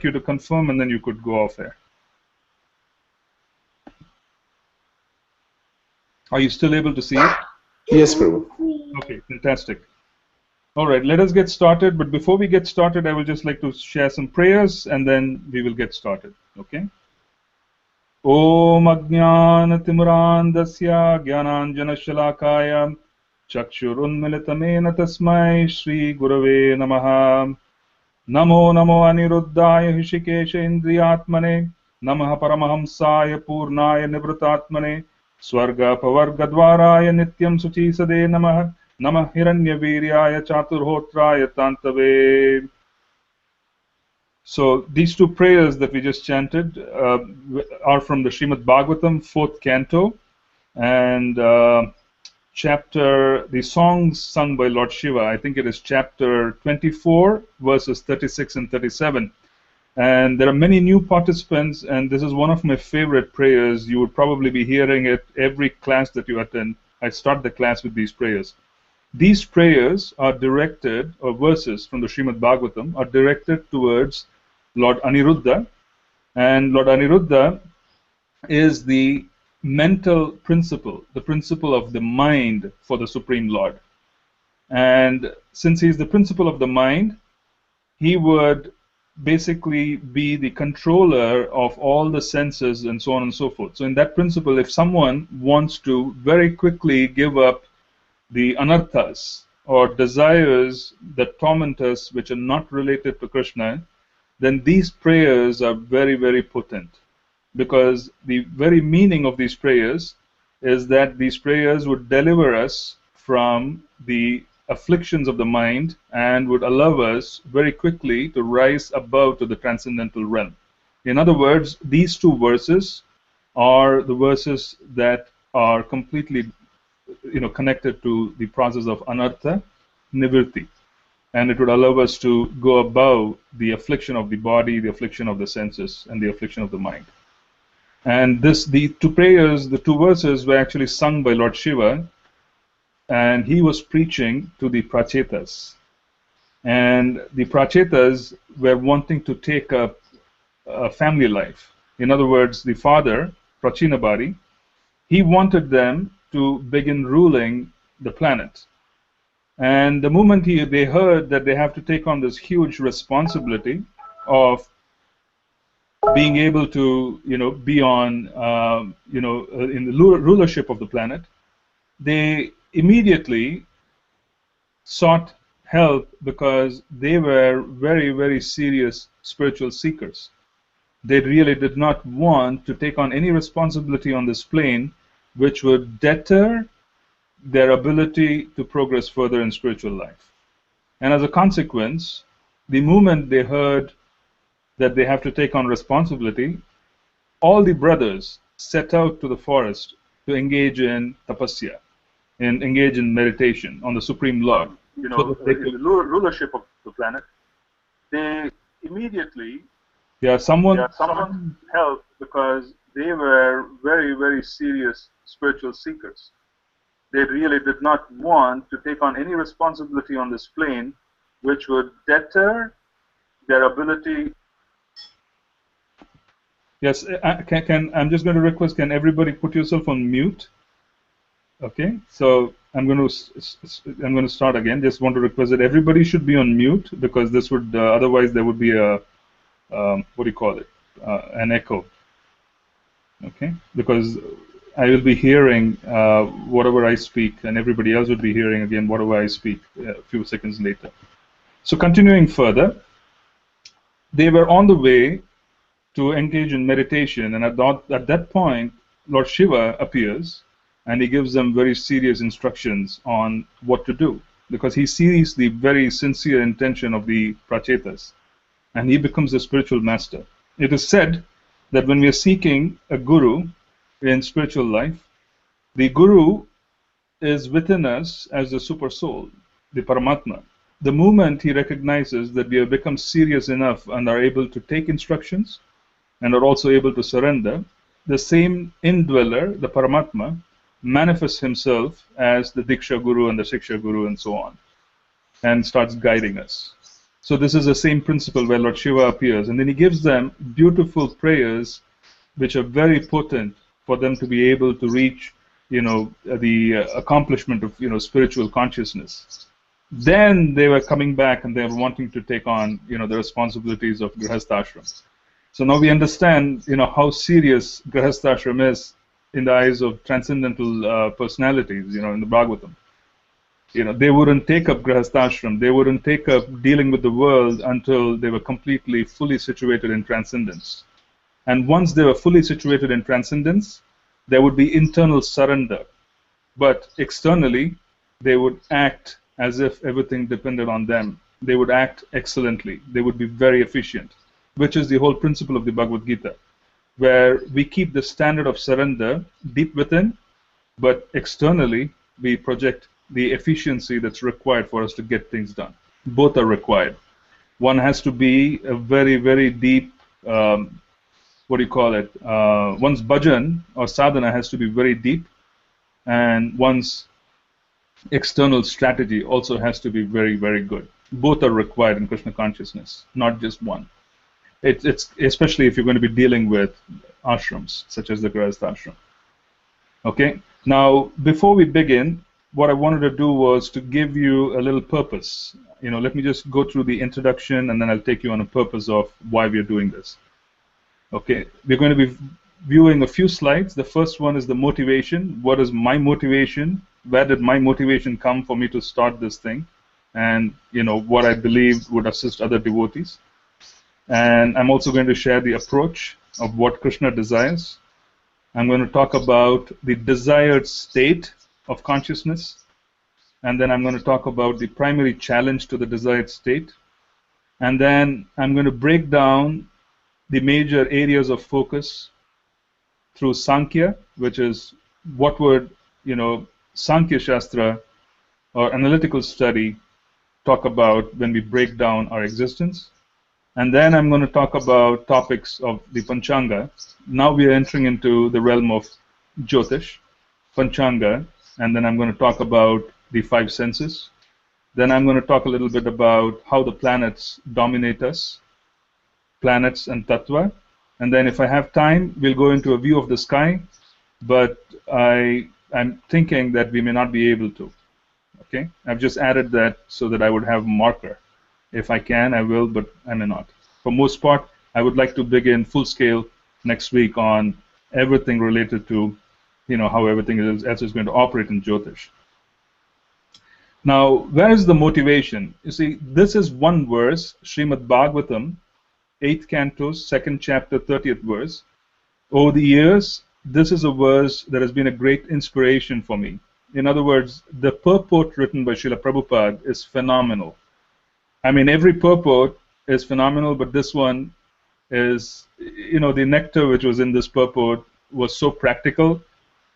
you to confirm, and then you could go off air. Are you still able to see it? Yes, Prabhu. Okay, fantastic. All right, let us get started. But before we get started, I would just like to share some prayers, and then we will get started. Okay? Om Ajnana-Timurandasya Jnananjana-Shalakaya Chakshurunmilitamena Tasmai Shri Gurave Namaha Namo Namo Aniruddhaya Hishikesha Indriyatmane Namaha Paramahamsaya Purnaya Nivritatmane Swarga Pavargadvaraya Nityam Suchisade Namaha Namah Hiranyaviryaya Chaturhotraya Tantave. So these two prayers that we just chanted are from the Srimad Bhagavatam, 4th canto, and the songs sung by Lord Shiva, I think it is chapter 24, verses 36 and 37. And there are many new participants, and this is one of my favorite prayers. You would probably be hearing it every class that you attend. I start the class with these prayers. These prayers are directed, or verses from the Srimad Bhagavatam, are directed towards Lord Aniruddha. And Lord Aniruddha is the mental principle, the principle of the mind for the Supreme Lord. And since he is the principle of the mind, he would basically be the controller of all the senses and so on and so forth. So in that principle, if someone wants to very quickly give up the anarthas or desires that torment us which are not related to Krishna, then these prayers are very, very potent. Because the very meaning of these prayers is that these prayers would deliver us from the afflictions of the mind and would allow us very quickly to rise above to the transcendental realm. In other words, these two verses are the verses that are completely connected to the process of anartha nivritti. And it would allow us to go above the affliction of the body, the affliction of the senses, and the affliction of the mind. And the two prayers, the two verses were actually sung by Lord Shiva, and he was preaching to the Prachetas. And the Prachetas were wanting to take up a family life. In other words, the father, Prachinabhari, he wanted them to begin ruling the planet. And the moment they heard that they have to take on this huge responsibility of being able to, be on, in the rulership of the planet, they immediately sought help because they were very, very serious spiritual seekers. They really did not want to take on any responsibility on this plane which would deter their ability to progress further in spiritual life. And as a consequence, the moment they heard that they have to take on responsibility, all the brothers set out to the forest to engage in tapasya, and engage in meditation on the Supreme Lord. In the rulership of the planet, they immediately someone helped because they were very, very serious spiritual seekers. They really did not want to take on any responsibility on this plane which would deter their ability. Yes, I'm just going to request, can everybody put yourself on mute? Okay, so I'm going to start again. Just want to request that everybody should be on mute, because this would otherwise there would be a what do you call it, an echo. Okay, because I will be hearing whatever I speak, and everybody else would be hearing again whatever I speak a few seconds later. So continuing further, they were on the way to engage in meditation, and at that point, Lord Shiva appears, and he gives them very serious instructions on what to do, because he sees the very sincere intention of the Prachetas, and he becomes a spiritual master. It is said that when we are seeking a guru in spiritual life, the guru is within us as the super soul, the Paramatma. The moment he recognizes that we have become serious enough and are able to take instructions and are also able to surrender, the same indweller, the Paramatma, manifests himself as the Diksha Guru and the Shiksha Guru and so on, and starts guiding us. So this is the same principle where Lord Shiva appears, and then he gives them beautiful prayers which are very potent for them to be able to reach, the accomplishment of, spiritual consciousness. Then they were coming back and they were wanting to take on, the responsibilities of Grihasthashram. So now we understand, how serious Grihasthashram is in the eyes of transcendental personalities, in the Bhagavatam. They wouldn't take up Grihasthashram, they wouldn't take up dealing with the world until they were completely, fully situated in transcendence. And once they were fully situated in transcendence, there would be internal surrender. But externally, they would act as if everything depended on them. They would act excellently. They would be very efficient, which is the whole principle of the Bhagavad Gita, where we keep the standard of surrender deep within, but externally, we project the efficiency that's required for us to get things done. Both are required. One has to be a very, very deep, one's bhajan or sadhana has to be very deep, and one's external strategy also has to be very, very good. Both are required in Krishna consciousness, not just one. It's especially if you're going to be dealing with ashrams, such as the Grihastha ashram. Okay? Now, before we begin, what I wanted to do was to give you a little purpose. Let me just go through the introduction, and then I'll take you on a purpose of why we're doing this. Okay, we're going to be viewing a few slides. The first one is the motivation. What is my motivation? Where did my motivation come for me to start this thing? And, what I believe would assist other devotees. And I'm also going to share the approach of what Krishna desires. I'm going to talk about the desired state of consciousness. And then I'm going to talk about the primary challenge to the desired state. And then I'm going to break down the major areas of focus through Sankhya, which is what would, Sankhya Shastra or analytical study talk about when we break down our existence. And then I'm going to talk about topics of the Panchanga. Now we are entering into the realm of Jyotish, Panchanga, and then I'm going to talk about the five senses. Then I'm going to talk a little bit about how the planets dominate us, planets and tattva. And then if I have time, we'll go into a view of the sky, but I'm thinking that we may not be able to. Okay? I've just added that so that I would have a marker. If I can, I will, but I may not. For most part, I would like to begin full scale next week on everything related to, how everything else is going to operate in Jyotish. Now, where is the motivation? You see, this is one verse, Srimad Bhagavatam, 8th canto, 2nd chapter, 30th verse. Over the years, this is a verse that has been a great inspiration for me. In other words, the purport written by Srila Prabhupada is phenomenal. I mean, every purport is phenomenal, but this one is, the nectar which was in this purport was so practical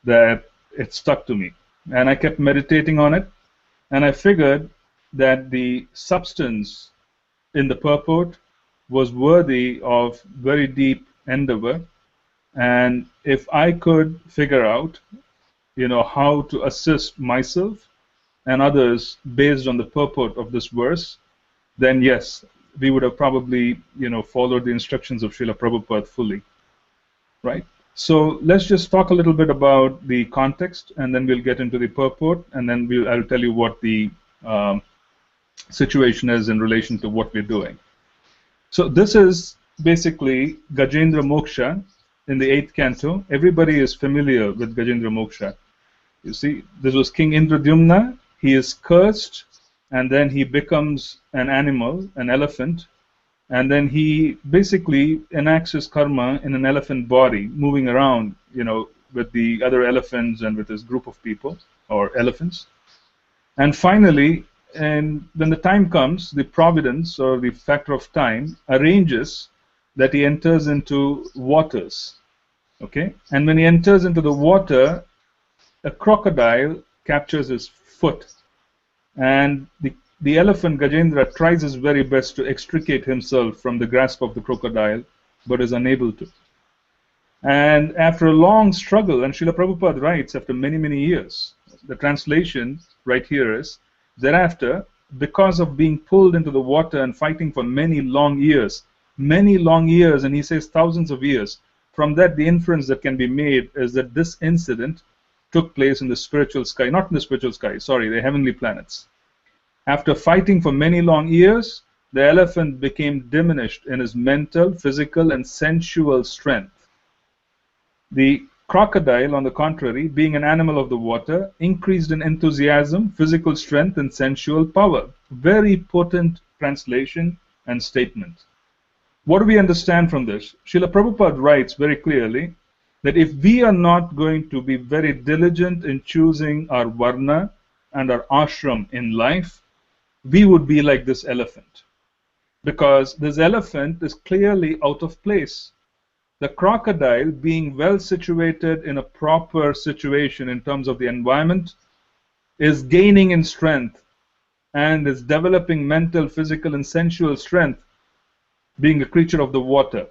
that it stuck to me. And I kept meditating on it, and I figured that the substance in the purport was worthy of very deep endeavor. And if I could figure out, how to assist myself and others based on the purport of this verse, then yes, we would have probably, followed the instructions of Srila Prabhupada fully, right? So let's just talk a little bit about the context, and then we'll get into the purport, and then I'll tell you what the situation is in relation to what we're doing. So this is basically Gajendra Moksha in the 8th canto. Everybody is familiar with Gajendra Moksha. You see, this was King Indradyumna. He is cursed, and then he becomes an animal, an elephant, and then he basically enacts his karma in an elephant body, moving around, with the other elephants and with his group of people, or elephants. And finally, and when the time comes, the providence, or the factor of time, arranges that he enters into waters. Okay? And when he enters into the water, a crocodile captures his foot. And the elephant Gajendra tries his very best to extricate himself from the grasp of the crocodile, but is unable to. And after a long struggle, and Srila Prabhupada writes after many, many years, the translation right here is, thereafter, because of being pulled into the water and fighting for many long years, and he says thousands of years. From that, the inference that can be made is that this incident took place in the spiritual sky, not in the spiritual sky, sorry, the heavenly planets. After fighting for many long years, the elephant became diminished in his mental, physical, and sensual strength. The crocodile, on the contrary, being an animal of the water, increased in enthusiasm, physical strength, and sensual power. Very potent translation and statement. What do we understand from this? Srila Prabhupada writes very clearly that if we are not going to be very diligent in choosing our varna and our ashram in life, we would be like this elephant. Because this elephant is clearly out of place. The crocodile, being well situated in a proper situation in terms of the environment, is gaining in strength and is developing mental, physical, and sensual strength, being a creature of the water.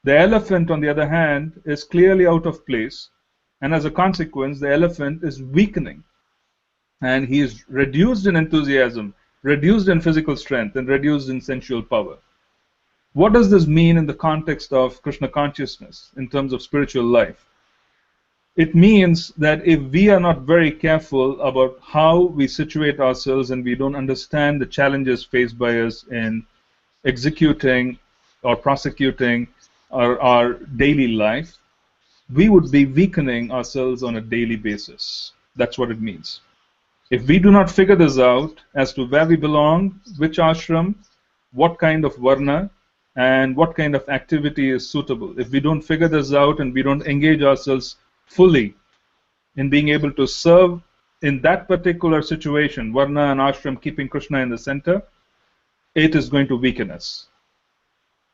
The elephant, on the other hand, is clearly out of place, and as a consequence, the elephant is weakening. And he is reduced in enthusiasm, reduced in physical strength, and reduced in sensual power. What does this mean in the context of Krishna consciousness, in terms of spiritual life? It means that if we are not very careful about how we situate ourselves and we don't understand the challenges faced by us in executing or prosecuting our daily life, we would be weakening ourselves on a daily basis. That's what it means. If we do not figure this out as to where we belong, which ashram, what kind of varna, and what kind of activity is suitable, if we don't figure this out and we don't engage ourselves fully in being able to serve in that particular situation, varna and ashram, keeping Krishna in the center, it is going to weaken us.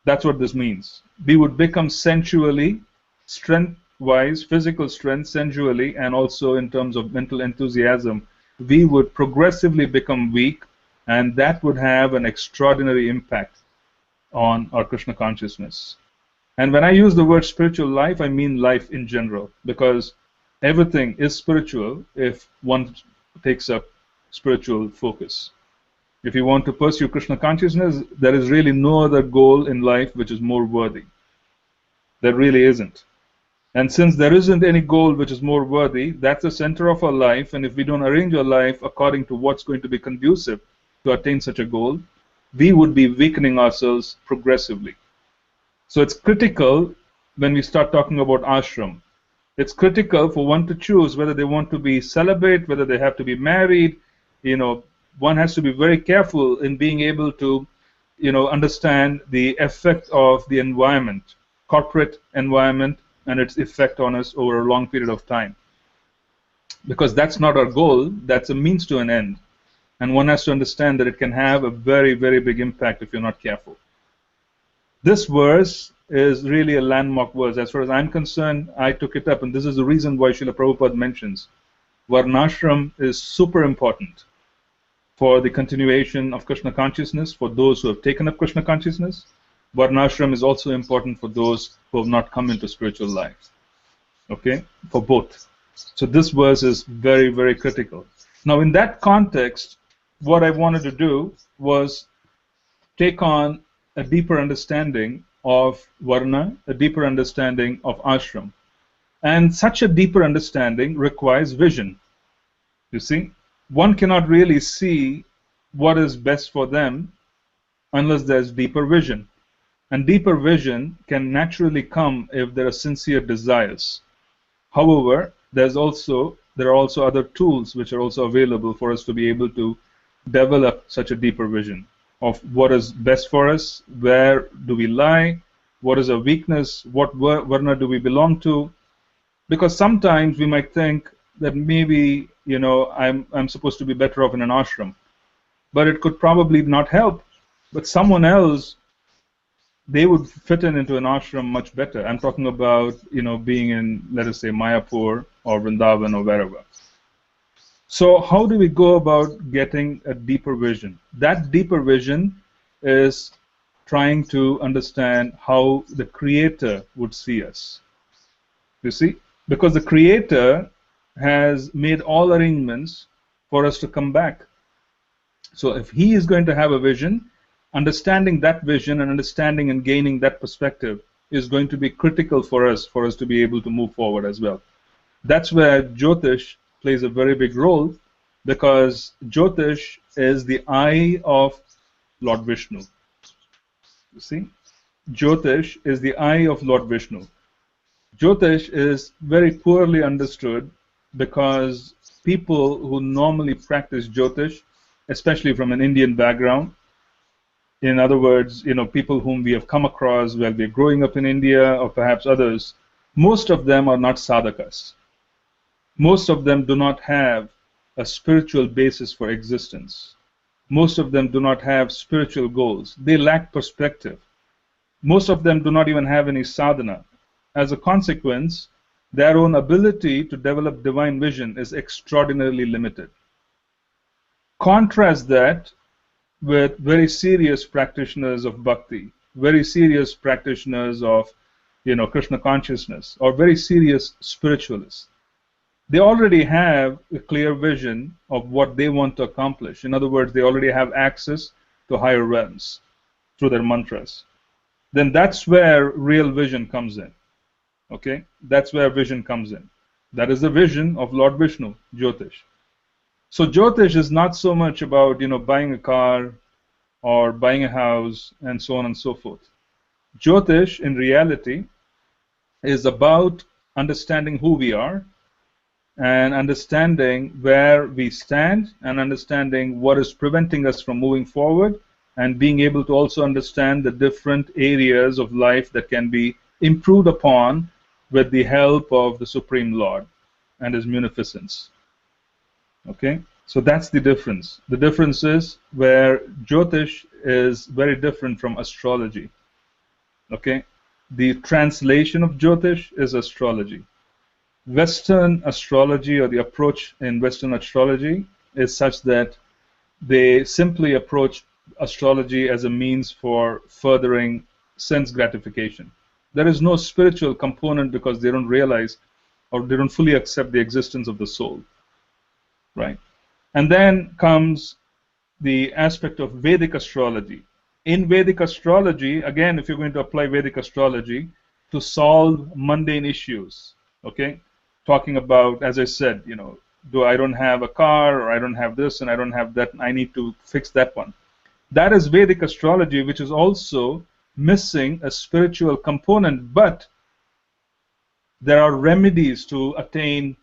That's what this means. We would become sensually, strength-wise, physical strength, sensually, and also in terms of mental enthusiasm, we would progressively become weak, and that would have an extraordinary impact on our Krishna consciousness. And when I use the word spiritual life, I mean life in general, because everything is spiritual if one takes up spiritual focus. If you want to pursue Krishna consciousness, there is really no other goal in life which is more worthy. There really isn't. And since there isn't any goal which is more worthy, that's the center of our life, and if we don't arrange our life according to what's going to be conducive to attain such a goal, we would be weakening ourselves progressively. So it's critical when we start talking about ashram. It's critical for one to choose whether they want to be celibate, whether they have to be married. You know, one has to be very careful in being able to, understand the effect of the environment, corporate environment, and its effect on us over a long period of time. Because that's not our goal, that's a means to an end. And one has to understand that it can have a very, very big impact if you're not careful. This verse is really a landmark verse. As far as I'm concerned, I took it up, and this is the reason why Srila Prabhupada mentions Varnashram is super important for the continuation of Krishna consciousness, for those who have taken up Krishna consciousness. Varnashram is also important for those who have not come into spiritual life. Okay? For both. So this verse is very, very critical. Now, in that context, what I wanted to do was take on a deeper understanding of Varna, a deeper understanding of ashram. And such a deeper understanding requires vision. You see, one cannot really see what is best for them unless there's deeper vision. And deeper vision can naturally come if there are sincere desires. However, there are also other tools which are also available for us to be able to develop such a deeper vision of what is best for us, where do we lie, what is our weakness, what varna do we belong to. Because sometimes we might think that maybe, I'm supposed to be better off in an ashram, but it could probably not help. But someone else, they would fit into an ashram much better. I'm talking about, being in, let us say, Mayapur or Vrindavan or wherever. So how do we go about getting a deeper vision? That deeper vision is trying to understand how the Creator would see us. You see? Because the Creator has made all arrangements for us to come back. So if he is going to have a vision, understanding that vision and understanding and gaining that perspective is going to be critical for us to be able to move forward as well. That's where Jyotish plays a very big role, because Jyotish is the eye of Lord Vishnu. You see? Jyotish is the eye of Lord Vishnu. Jyotish is very poorly understood because people who normally practice Jyotish, especially from an Indian background, in other words, people whom we have come across while we're growing up in India or perhaps others, most of them are not sadhakas. Most of them do not have a spiritual basis for existence. Most of them do not have spiritual goals. They lack perspective. Most of them do not even have any sadhana. As a consequence, their own ability to develop divine vision is extraordinarily limited. Contrast that with very serious practitioners of bhakti, very serious practitioners of Krishna consciousness, or very serious spiritualists. They already have a clear vision of what they want to accomplish. In other words, they already have access to higher realms through their mantras. Then that's where real vision comes in. Okay? That's where vision comes in. That is the vision of Lord Vishnu, Jyotish. So Jyotish is not so much about buying a car or buying a house and so on and so forth. Jyotish in reality is about understanding who we are and understanding where we stand and understanding what is preventing us from moving forward, and being able to also understand the different areas of life that can be improved upon with the help of the Supreme Lord and His munificence. Okay, so that's the difference. The difference is where Jyotish is very different from astrology. Okay, the translation of Jyotish is astrology. Western astrology, or the approach in Western astrology, is such that they simply approach astrology as a means for furthering sense gratification. There is no spiritual component because they don't realize or they don't fully accept the existence of the soul. Right? And then comes the aspect of Vedic astrology. In Vedic astrology, again, if you're going to apply Vedic astrology to solve mundane issues, okay, talking about, as I said, I don't have a car, or I don't have this and I don't have that, and I need to fix that one. That is Vedic astrology, which is also missing a spiritual component, but there are remedies to attain,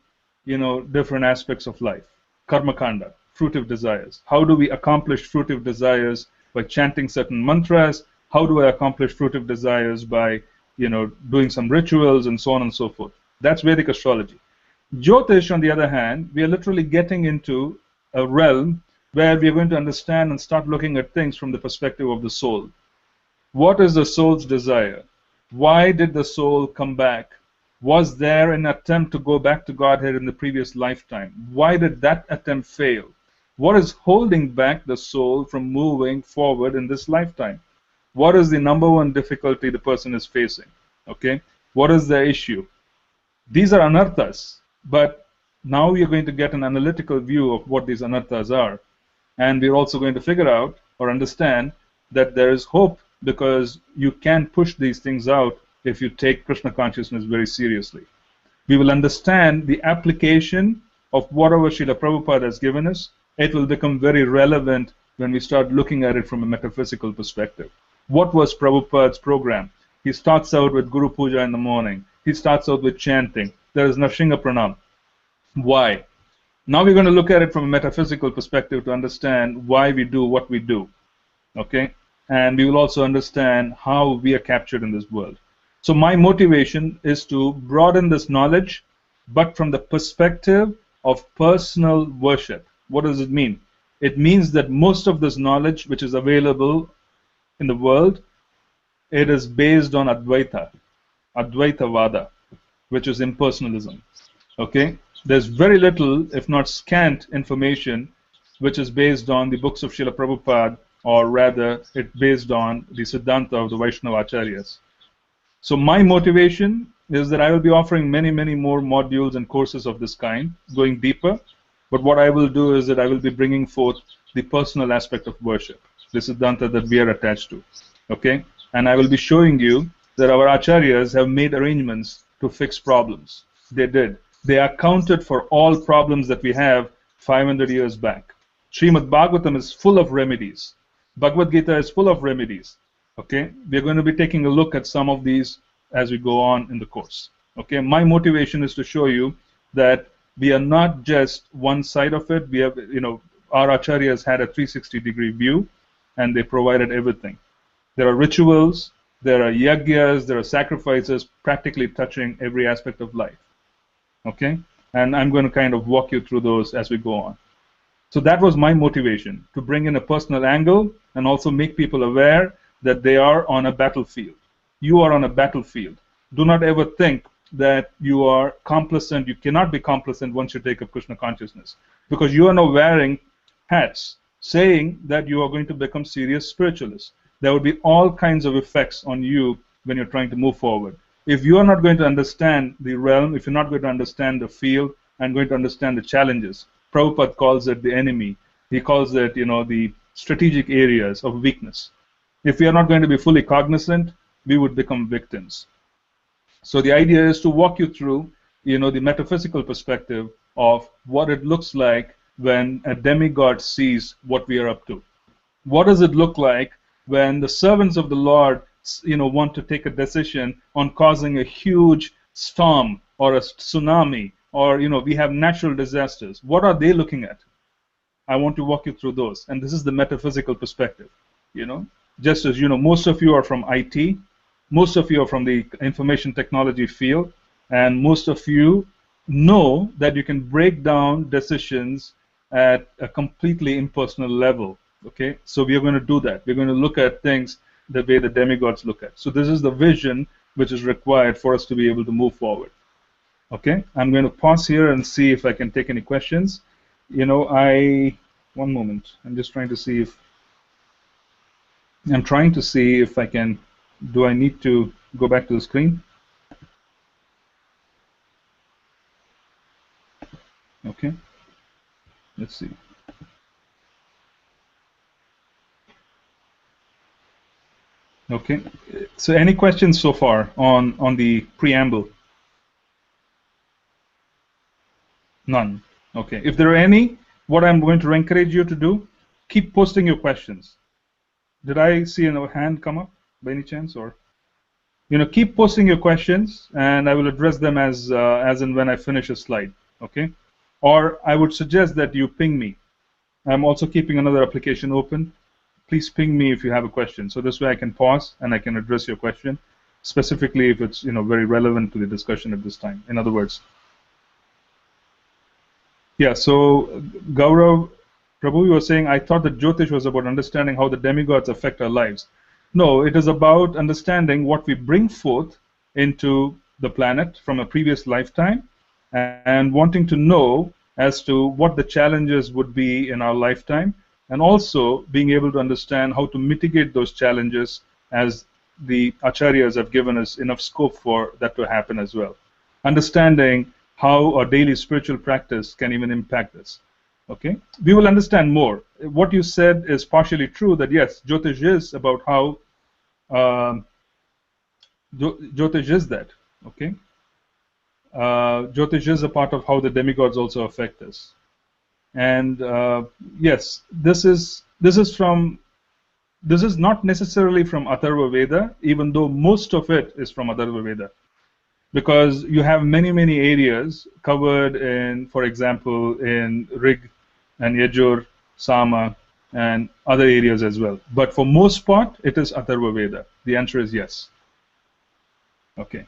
different aspects of life. Karma kanda, fruitive desires. How do we accomplish fruitive desires? By chanting certain mantras. How do I accomplish fruitive desires? By, doing some rituals and so on and so forth. That's Vedic astrology. Jyotish, on the other hand, we are literally getting into a realm where we are going to understand and start looking at things from the perspective of the soul. What is the soul's desire? Why did the soul come back? Was there an attempt to go back to Godhead in the previous lifetime? Why did that attempt fail? What is holding back the soul from moving forward in this lifetime? What is the number one difficulty the person is facing? Okay? What is the issue? These are anarthas, but now you're going to get an analytical view of what these anarthas are. And we're also going to figure out or understand that there is hope, because you can push these things out if you take Krishna consciousness very seriously. We will understand the application of whatever Srila Prabhupada has given us. It will become very relevant when we start looking at it from a metaphysical perspective. What was Prabhupada's program? He starts out with Guru Puja in the morning. He starts out with chanting. There is Narsingha Pranam. Why? Now we're going to look at it from a metaphysical perspective to understand why we do what we do. Okay? And we will also understand how we are captured in this world. So my motivation is to broaden this knowledge, but from the perspective of personal worship. What does it mean? It means that most of this knowledge which is available in the world, it is based on Advaita, Advaita Vada, which is impersonalism. Okay? There's very little, if not scant, information which is based on the books of Srila Prabhupada, or rather, it's based on the Siddhanta of the Vaishnava Acharyas. So my motivation is that I will be offering many, many more modules and courses of this kind, going deeper, But what I will do is that I will be bringing forth the personal aspect of worship, the Siddhanta that we are attached to. Okay? And I will be showing you that our acharyas have made arrangements to fix problems. They did. They accounted for all problems that we have 500 years back. Srimad Bhagavatam is full of remedies. Bhagavad Gita is full of remedies. Okay? We're going to be taking a look at some of these as we go on in the course. Okay? My motivation is to show you that we are not just one side of it. We have, our acharyas had a 360-degree view, and they provided everything. There are rituals, there are yagyas, there are sacrifices, practically touching every aspect of life. Okay? And I'm going to kind of walk you through those as we go on. So that was my motivation, to bring in a personal angle and also make people aware that they are on a battlefield. You are on a battlefield. Do not ever think that you are complacent. You cannot be complacent once you take up Krishna consciousness, because you are now wearing hats saying that you are going to become serious spiritualists. There will be all kinds of effects on you when you're trying to move forward. If you are not going to understand the realm, if you're not going to understand the field and going to understand the challenges, Prabhupada calls it the enemy. He calls it, the strategic areas of weakness. If we are not going to be fully cognizant, we would become victims. So the idea is to walk you through, the metaphysical perspective of what it looks like when a demigod sees what we are up to. What does it look like when the servants of the Lord, want to take a decision on causing a huge storm or a tsunami, or, we have natural disasters? What are they looking at? I want to walk you through those. And this is the metaphysical perspective, Just as, most of you are from IT, most of you are from the information technology field, and most of you know that you can break down decisions at a completely impersonal level. Okay, so we are going to do that. We're going to look at things the way the demigods look at. So this is the vision which is required for us to be able to move forward. Okay, I'm going to pause here and see if I can take any questions. One moment. I'm just trying to see if I can. Do I need to go back to the screen? Okay, let's see. Okay, so any questions so far on the preamble? None. Okay, if there are any, what I'm going to encourage you to do, keep posting your questions. Did I see a hand come up by any chance? Or, keep posting your questions, and I will address them as and when I finish a slide. Okay, or I would suggest that you ping me. I'm also keeping another application open. Please ping me if you have a question. So this way I can pause and I can address your question, specifically if it's very relevant to the discussion at this time. In other words, yeah. So Gaurav, Prabhu, you were saying, I thought that Jyotish was about understanding how the demigods affect our lives. No, it is about understanding what we bring forth into the planet from a previous lifetime, and wanting to know as to what the challenges would be in our lifetime, and also being able to understand how to mitigate those challenges, as the acharyas have given us enough scope for that to happen as well. Understanding how our daily spiritual practice can even impact us. Okay, we will understand more. What you said is partially true, that yes, Jyotish is about how Jyotish is that. Okay, Jyotish is a part of how the demigods also affect us. And yes, this is not necessarily from Atharva Veda, even though most of it is from Atharva Veda, because you have many areas covered in, for example, in Rig and Yajur, Sama, and other areas as well. But for most part, it is Atharva Veda. The answer is yes. Okay.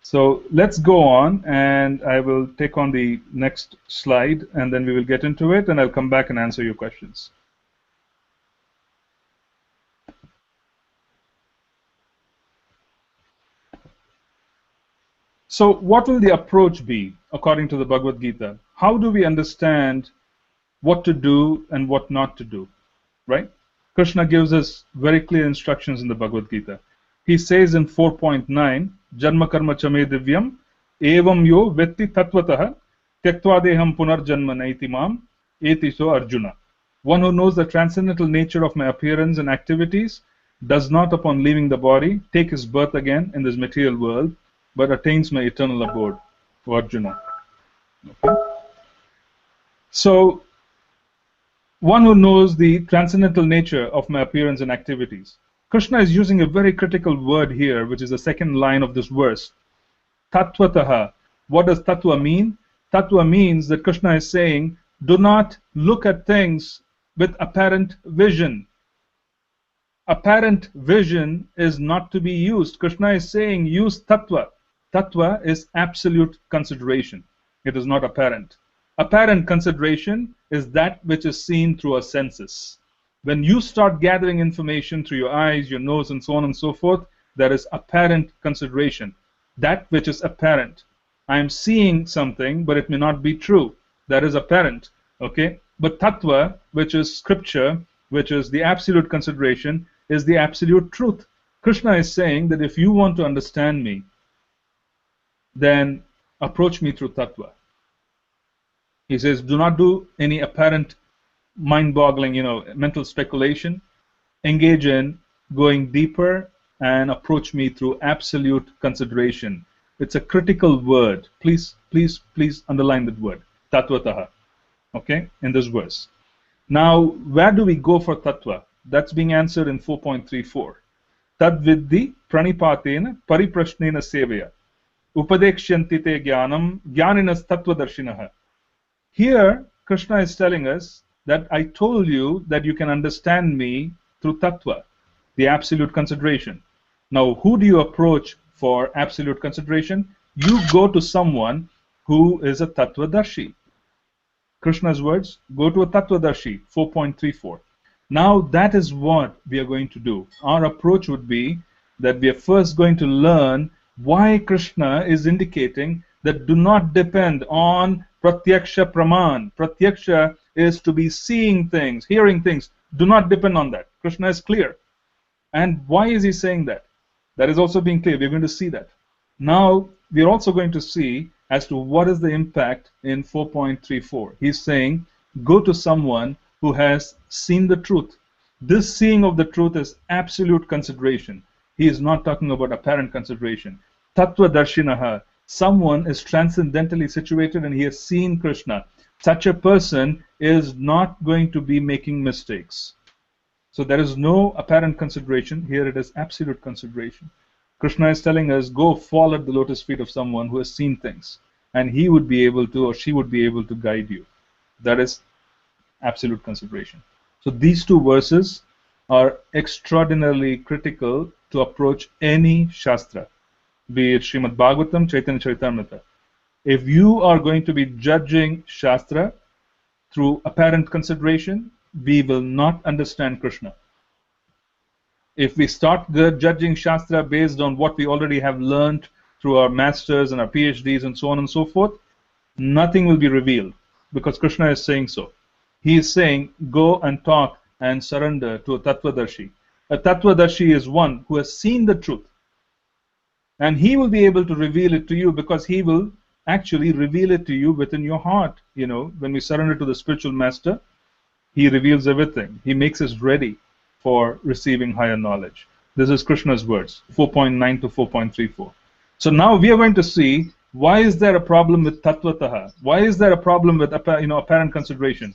So let's go on, and I will take on the next slide, and then we will get into it, and I'll come back and answer your questions. So what will the approach be according to the Bhagavad Gita? How do we understand what to do and what not to do? Right? Krishna gives us very clear instructions in the Bhagavad Gita. He says in 4.9, Janma karma chame divyam, evam yo vetti tatvatah, Tyaktva deham punarjanma naiti mam eti so Arjuna. One who knows the transcendental nature of my appearance and activities does not, upon leaving the body, take his birth again in this material world, but attains my eternal abode. O Arjuna. Okay. So, one who knows the transcendental nature of my appearance and activities. Krishna is using a very critical word here, which is the second line of this verse. Tattvataha. What does tattva mean? Tattva means that Krishna is saying, do not look at things with apparent vision. Apparent vision is not to be used. Krishna is saying, use tattva. Tattva is absolute consideration. It is not apparent. Apparent consideration is that which is seen through our senses. When you start gathering information through your eyes, your nose, and so on and so forth, there is apparent consideration. That which is apparent. I am seeing something, but it may not be true. That is apparent. Okay? But tattva, which is scripture, which is the absolute consideration, is the absolute truth. Krishna is saying that if you want to understand me, then approach me through tattva. He says, do not do any apparent mind-boggling, mental speculation. Engage in going deeper and approach me through absolute consideration. It's a critical word. Please underline that word. Tattvataha. Okay, in this verse. Now, where do we go for tattva? That's being answered in 4.34. Tadvidhi pranipatena pariprashnena sevaya. Upadekshyanti te jnanam jnaninas tattvadarshinaha. Here, Krishna is telling us that I told you that you can understand me through tattva, the absolute consideration. Now, who do you approach for absolute consideration? You go to someone who is a tattvadarshi. Krishna's words, go to a tattvadarshi, 4.34. Now, that is what we are going to do. Our approach would be that we are first going to learn why Krishna is indicating that do not depend on pratyaksha praman. Pratyaksha is to be seeing things, hearing things. Do not depend on that. Krishna is clear. And why is he saying that? That is also being clear. We're going to see that. Now, we're also going to see as to what is the impact in 4.34. He's saying, go to someone who has seen the truth. This seeing of the truth is absolute consideration. He is not talking about apparent consideration. Tattva darshinaha. Someone is transcendentally situated and he has seen Krishna. Such a person is not going to be making mistakes. So there is no apparent consideration. Here it is absolute consideration. Krishna is telling us, go fall at the lotus feet of someone who has seen things. And he would be able to, or she would be able to guide you. That is absolute consideration. So these two verses are extraordinarily critical to approach any Shastra, be it Srimad Bhagavatam, Chaitanya Charitamrita. If you are going to be judging Shastra through apparent consideration, we will not understand Krishna. If we start judging Shastra based on what we already have learned through our masters and our PhDs and so on and so forth, nothing will be revealed because Krishna is saying so. He is saying, go and talk and surrender to a Tattvadarshi. A Tattvadarshi is one who has seen the truth. And he will be able to reveal it to you because he will actually reveal it to you within your heart. When we surrender to the spiritual master, he reveals everything. He makes us ready for receiving higher knowledge. This is Krishna's words, 4.9 to 4.34. So now we are going to see why is there a problem with tattvataha? Why is there a problem with apparent consideration?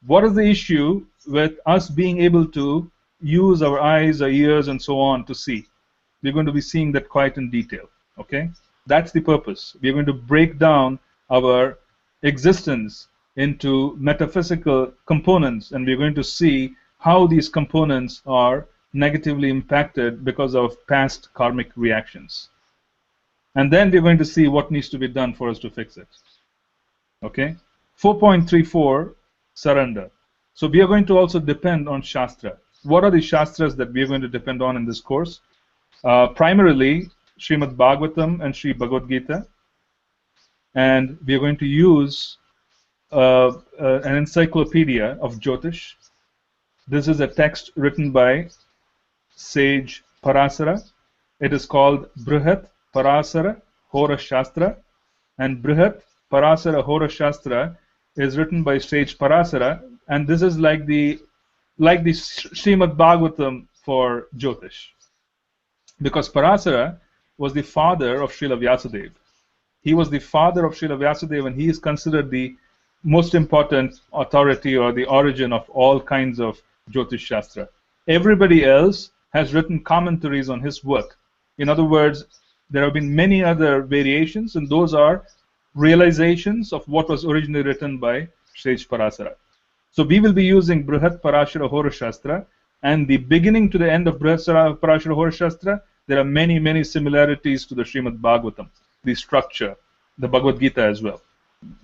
What is the issue with us being able to use our eyes, our ears, and so on to see? We're going to be seeing that quite in detail. Okay? That's the purpose. We're going to break down our existence into metaphysical components, and we're going to see how these components are negatively impacted because of past karmic reactions. And then we're going to see what needs to be done for us to fix it. Okay? 4.34, surrender. So we are going to also depend on Shastra. What are the Shastras that we are going to depend on in this course? Primarily, Srimad Bhagavatam and Sri Bhagavad Gita. And we are going to use an encyclopedia of Jyotish. This is a text written by sage Parasara. It is called Brihat Parasara Hora Shastra and Brihat Parasara Hora Shastra is written by sage Parasara, and this is like the Srimad Bhagavatam for Jyotish. Because Parasara was the father of Srila Vyasadeva. He was the father of Srila Vyasadeva, and he is considered the most important authority or the origin of all kinds of Jyotish Shastra. Everybody else has written commentaries on his work. In other words, there have been many other variations, and those are realizations of what was originally written by Sage Parasara. So we will be using Brihat Parashara Hora Shastra, and the beginning to the end of Brihat Parashara Hora Shastra, there are many, many similarities to the Srimad Bhagavatam, the structure, the Bhagavad Gita as well.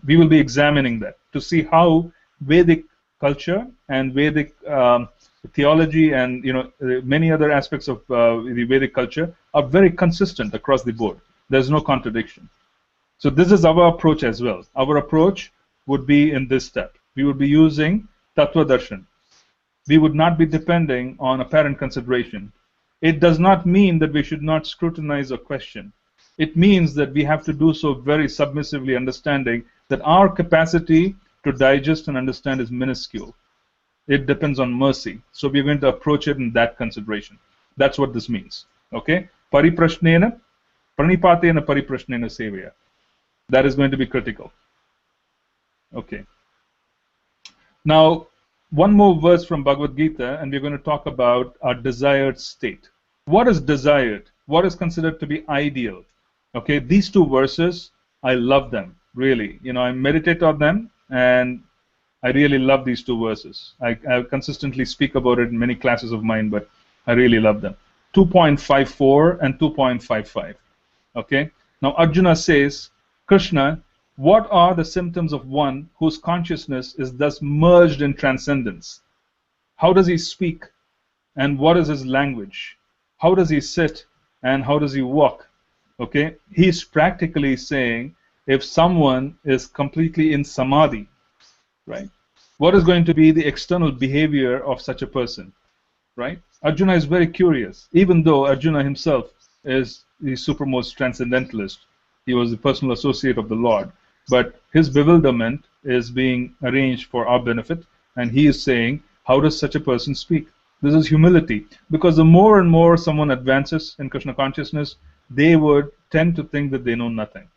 We will be examining that to see how Vedic culture and Vedic theology and many other aspects of the Vedic culture are very consistent across the board. There's no contradiction. So this is our approach as well. Our approach would be in this step. We would be using Tattva Darshan. We would not be depending on apparent consideration. It does not mean that we should not scrutinize or question. It means that we have to do so very submissively, understanding that our capacity to digest and understand is minuscule. It depends on mercy. So we're going to approach it in that consideration. That's what this means. Okay? Pariprashnena, pranipatena pariprashnena sevaya. That is going to be critical. Okay. Now, one more verse from Bhagavad Gita, and we're going to talk about our desired state. What is desired? What is considered to be ideal? Okay, these two verses, I love them, really. I meditate on them, and I really love these two verses. I consistently speak about it in many classes of mine, but I really love them. 2.54 and 2.55. Okay, now Arjuna says, Krishna, what are the symptoms of one whose consciousness is thus merged in transcendence? How does he speak, and what is his language? How does he sit, and how does he walk? Okay, he's practically saying if someone is completely in samadhi, right, what is going to be the external behavior of such a person, right? Arjuna is very curious, even though Arjuna himself is the supermost transcendentalist. He was the personal associate of the Lord, but his bewilderment is being arranged for our benefit, and he is saying, how does such a person speak? This is humility, because the more and more someone advances in Krishna consciousness, they would tend to think that they know nothing.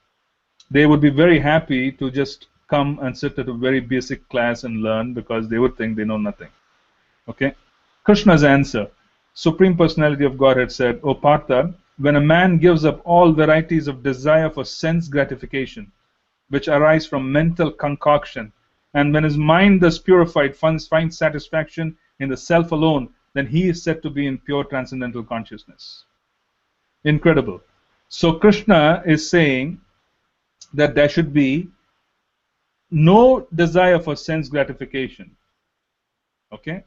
They would be very happy to just come and sit at a very basic class and learn, because they would think they know nothing. Okay? Krishna's answer. Supreme Personality of Godhead said, O Partha, when a man gives up all varieties of desire for sense gratification, which arise from mental concoction, and when his mind thus purified finds satisfaction in the self alone, then he is said to be in pure transcendental consciousness. Incredible. So Krishna is saying that there should be no desire for sense gratification. Okay?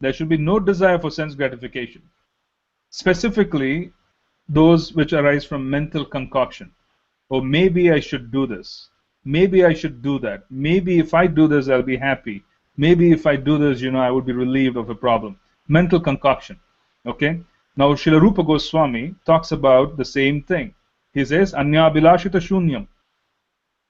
There should be no desire for sense gratification. Specifically, those which arise from mental concoction. Oh, maybe I should do this. Maybe I should do that. Maybe if I do this, I'll be happy. Maybe if I do this, I would be relieved of a problem. Mental concoction. Okay? Now, Srila Rupa Goswami talks about the same thing. He says, Anyabhilashita shunyam.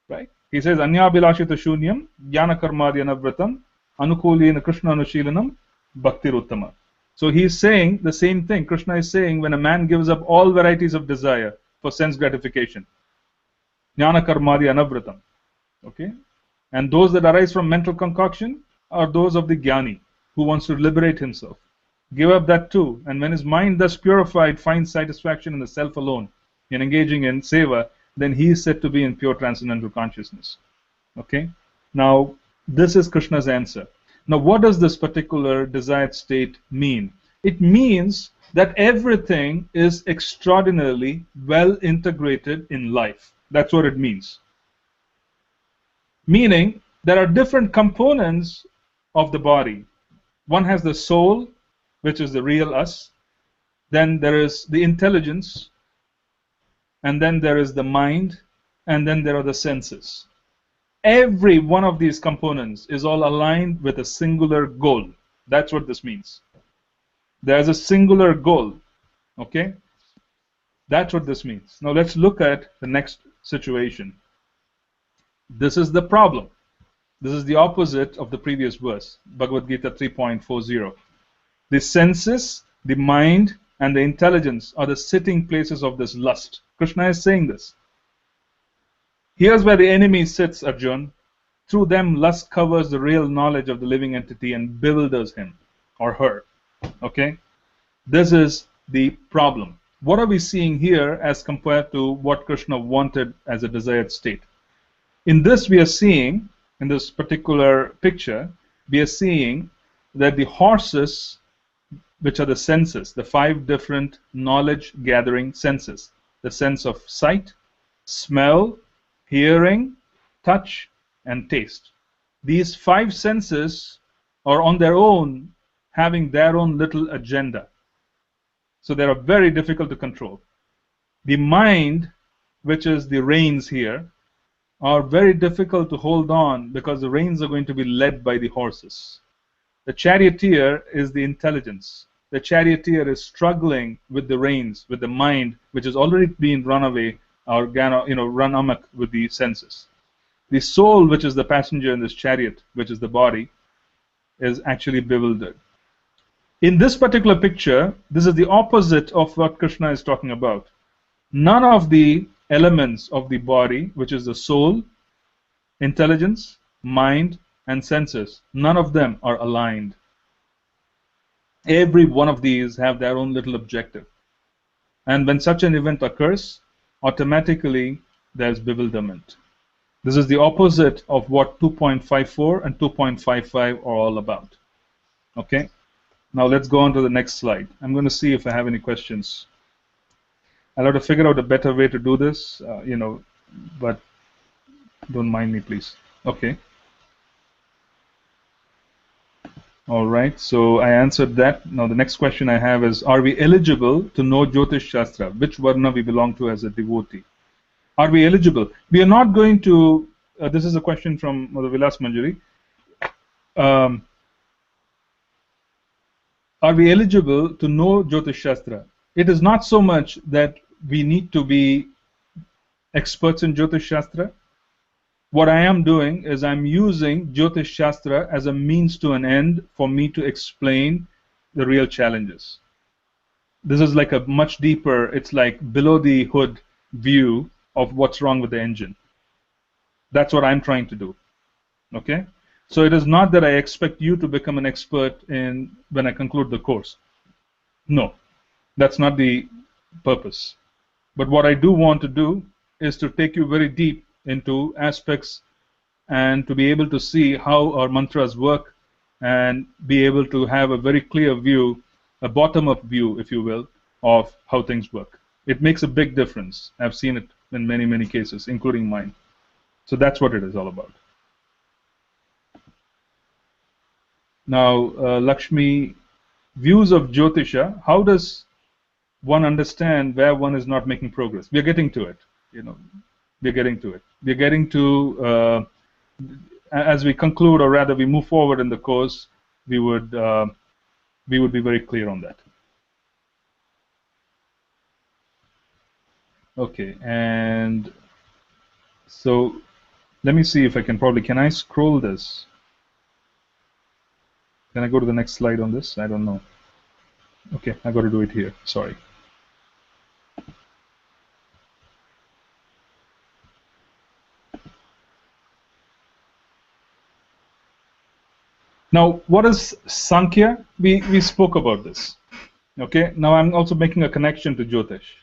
Right? He says, Anyabhilashita shunyam, jnana karmadi anavratam, anukulina Krishna anushilanam, bhakti uttama. So he is saying the same thing. Krishna is saying, when a man gives up all varieties of desire for sense gratification, jnana karmadi anavratam. Okay? And those that arise from mental concoction are those of the jnani, who wants to liberate himself. Give up that too, and when his mind thus purified finds satisfaction in the self alone, in engaging in seva, then he is said to be in pure transcendental consciousness. Okay? Now, this is Krishna's answer. Now, what does this particular desired state mean? It means that everything is extraordinarily well integrated in life. That's what it means. Meaning, there are different components of the body. One has the soul, which is the real us. Then there is the intelligence. And then there is the mind. And then there are the senses. Every one of these components is all aligned with a singular goal. That's what this means. There's a singular goal. Okay? That's what this means. Now let's look at the next situation. This is the problem. This is the opposite of the previous verse, Bhagavad Gita 3.40. The senses, the mind, and the intelligence are the sitting places of this lust. Krishna is saying this. Here's where the enemy sits, Arjun. Through them, lust covers the real knowledge of the living entity and bewilders him or her. Okay? This is the problem. What are we seeing here as compared to what Krishna wanted as a desired state? In this, we are seeing, in this particular picture, we are seeing that the horses, which are the senses, the 5 different knowledge gathering senses, the sense of sight, smell, hearing, touch, and taste. These 5 senses are on their own having their own little agenda. So they are very difficult to control. The mind, which is the reins here, are very difficult to hold on because the reins are going to be led by the horses. The charioteer is the intelligence. The charioteer is struggling with the reins, with the mind, which has already been run away or run amok with the senses. The soul, which is the passenger in this chariot, which is the body, is actually bewildered. In this particular picture, this is the opposite of what Krishna is talking about. None of the elements of the body, which is the soul, intelligence, mind, and senses, none of them are aligned. Every one of these have their own little objective. And when such an event occurs, automatically there's bewilderment. This is the opposite of what 2.54 and 2.55 are all about. Okay? Now let's go on to the next slide. I'm going to see if I have any questions. I'll have to figure out a better way to do this, but don't mind me, please. Okay. All right, so I answered that. Now the next question I have is, are we eligible to know Jyotish Shastra? Which Varna we belong to as a devotee? Are we eligible? We are not going to, this is a question from Mother Vilas Manjari. Are we eligible to know Jyotish Shastra? It is not so much that we need to be experts in Jyotish Shastra. What I am doing is I'm using Jyotish Shastra as a means to an end for me to explain the real challenges. This is like a much deeper, it's like below the hood view of what's wrong with the engine. That's what I'm trying to do. Okay? So it is not that I expect you to become an expert in when I conclude the course. No, that's not the purpose. But what I do want to do is to take you very deep into aspects and to be able to see how our mantras work and be able to have a very clear view, a bottom-up view, if you will, of how things work. It makes a big difference. I've seen it in many, many cases, including mine. So that's what it is all about. Now, Lakshmi, views of Jyotisha, how does one understand where one is not making progress? We're getting to it, we're getting to it. We're getting to, as we conclude, or rather we move forward in the course, we would be very clear on that. Okay, and so let me see if I can can I scroll this? Can I go to the next slide on this? I don't know. Okay, I got to do it here. Sorry. Now, what is Sankhya? We spoke about this. Okay, now I'm also making a connection to Jyotish.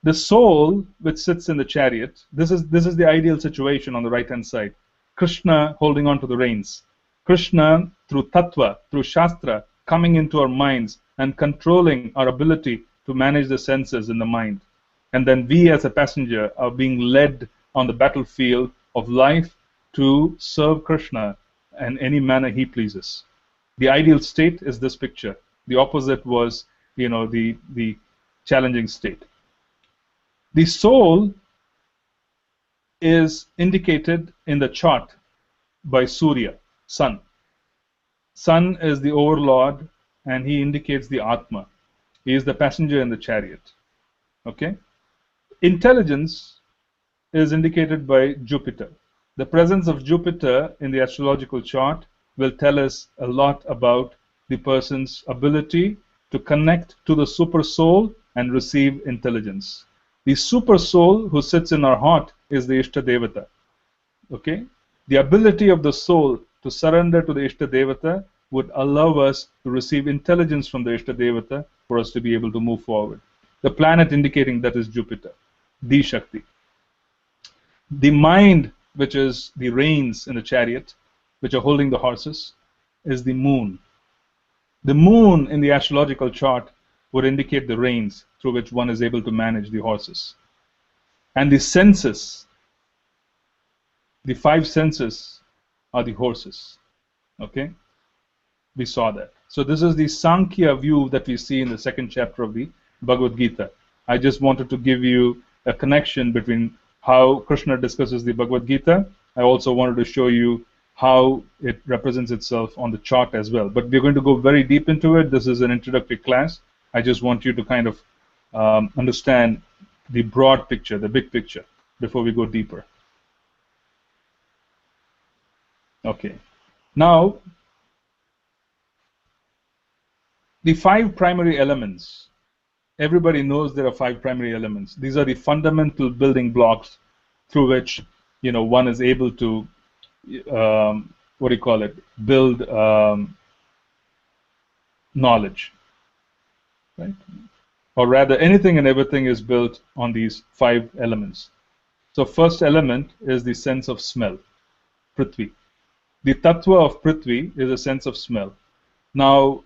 The soul which sits in the chariot, this is the ideal situation on the right-hand side. Krishna holding on to the reins. Krishna, through tattva, through shastra, coming into our minds and controlling our ability to manage the senses in the mind. And then we as a passenger are being led on the battlefield of life to serve Krishna in any manner he pleases. The ideal state is this picture. The opposite was, the challenging state. The soul is indicated in the chart by Surya, sun. Sun is the overlord and he indicates the Atma. He is the passenger in the chariot. Okay? Intelligence is indicated by Jupiter. The presence of Jupiter in the astrological chart will tell us a lot about the person's ability to connect to the super soul and receive intelligence. The super soul who sits in our heart is the Ishta Devata. Okay? The ability of the soul to surrender to the Ishta Devata would allow us to receive intelligence from the Ishta Devata for us to be able to move forward. The planet indicating that is Jupiter, Di Shakti. The mind, which is the reins in the chariot, which are holding the horses, is the moon. The moon in the astrological chart would indicate the reins through which one is able to manage the horses. And the senses, the five senses, are the horses. Okay? We saw that. So this is the Sankhya view that we see in the second chapter of the Bhagavad Gita. I just wanted to give you a connection between how Krishna discusses the Bhagavad Gita. I also wanted to show you how it represents itself on the chart as well. But we're going to go very deep into it. This is an introductory class. I just want you to kind of understand the broad picture, the big picture, before we go deeper. Okay. Now, the five primary elements. Everybody knows there are five primary elements. These are the fundamental building blocks through which, one is able to, what do you call it, build knowledge, right? Or rather, anything and everything is built on these five elements. So first element is the sense of smell, Prithvi. The tattva of Prithvi is a sense of smell. Now,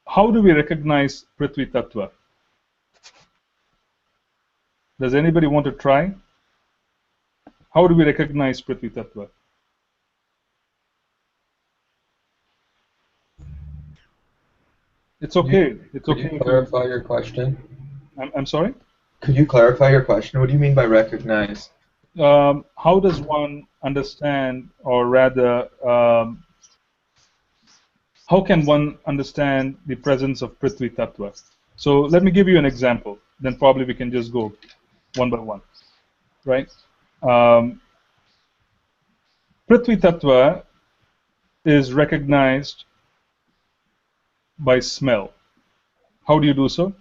how do we recognize Prithvi tattva? Does anybody want to try? How do we recognize Prithvi tattva? It's okay. It's okay. Could you clarify your question? I'm sorry? Could you clarify your question? What do you mean by recognize? How does one understand, or rather, how can one understand the presence of Prithvi Tattva? So let me give you an example. Then probably we can just go one by one, right? Prithvi Tattva is recognized by smell. How do you do so?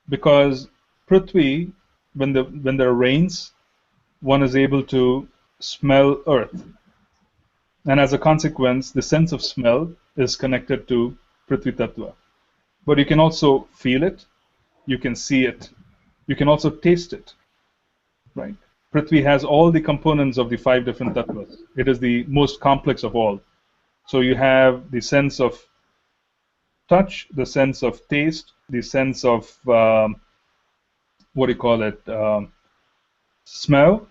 Because Prithvi, when there are rains, one is able to smell earth. And as a consequence, the sense of smell is connected to Prithvi Tattva. But you can also feel it, you can see it, you can also taste it, right? Prithvi has all the components of the five different tattvas. It is the most complex of all. So you have the sense of touch, the sense of taste, the sense of, what do you call it, smell.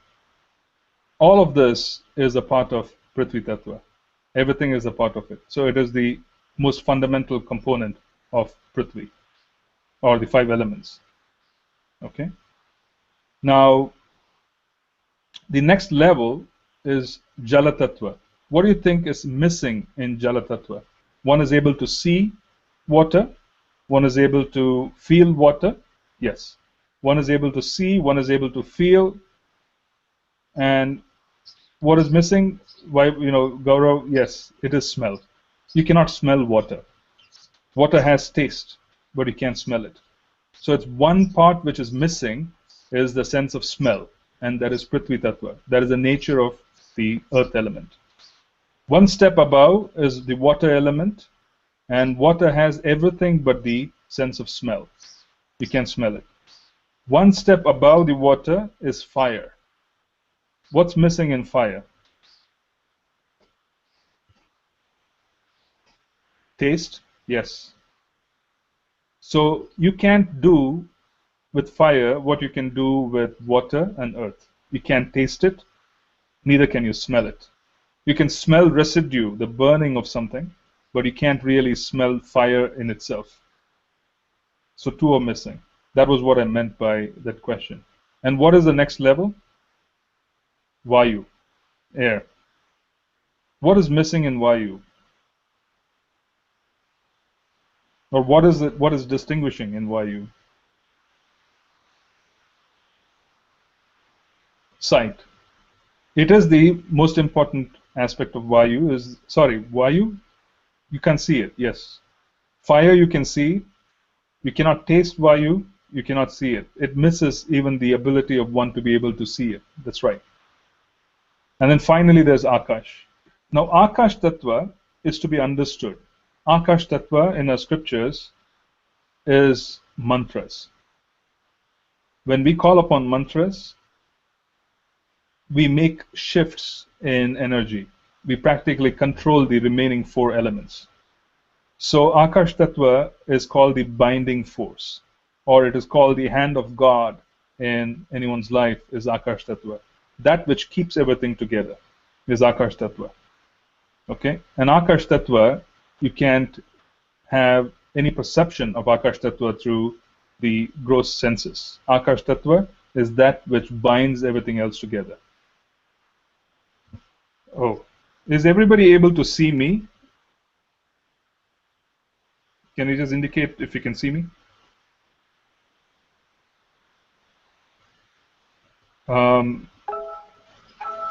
All of this is a part of Prithvi Tattva. Everything is a part of it. So it is the most fundamental component of Prithvi, or the five elements. Okay? Now, the next level is Jala Tattva. What do you think is missing in Jala Tattva? One is able to see water. One is able to feel water. Yes. One is able to see. One is able to feel. And what is missing? Why, Gaurav? Yes, it is smell. You cannot smell water. Water has taste, but you can't smell it. So it's one part which is missing is the sense of smell, and that is Prithvi Tattva. That is the nature of the earth element. One step above is the water element, and water has everything but the sense of smell. You can't smell it. One step above the water is fire. What's missing in fire? Taste? Yes. So you can't do with fire what you can do with water and earth. You can't taste it, neither can you smell it. You can smell residue, the burning of something, but you can't really smell fire in itself. So two are missing. That was what I meant by that question. And what is the next level? Vayu, air. What is missing in Vayu? Or what is distinguishing in Vayu? Sight. It is the most important aspect of Vayu. Vayu, you can see it, yes. Fire you can see. You cannot taste Vayu, you cannot see it. It misses even the ability of one to be able to see it. That's right. And then finally there's Akash. Now Akash Tattva is to be understood. Akash Tattva in our scriptures is mantras. When we call upon mantras, we make shifts in energy. We practically control the remaining 4 elements. So Akash Tattva is called the binding force, or it is called the hand of God in anyone's life is Akash Tattva. That which keeps everything together is Akash Tattva. Okay? And Akash Tattva, you can't have any perception of Akash Tattva through the gross senses. Akash Tattva is that which binds everything else together. Oh, is everybody able to see me? Can you just indicate if you can see me?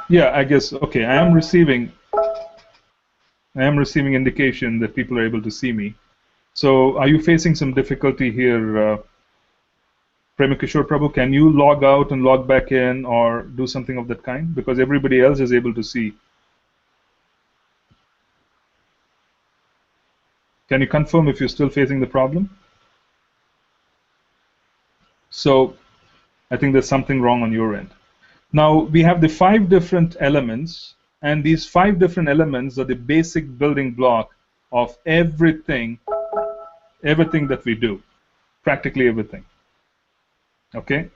Yeah, I guess, okay, I am receiving indication that people are able to see me. So are you facing some difficulty here, Premikishore Prabhu? Can you log out and log back in or do something of that kind? Because everybody else is able to see. Can you confirm if you're still facing the problem? So I think there's something wrong on your end. Now we have the 5 different elements, and these 5 different elements are the basic building block of everything that we do, practically everything. Okay?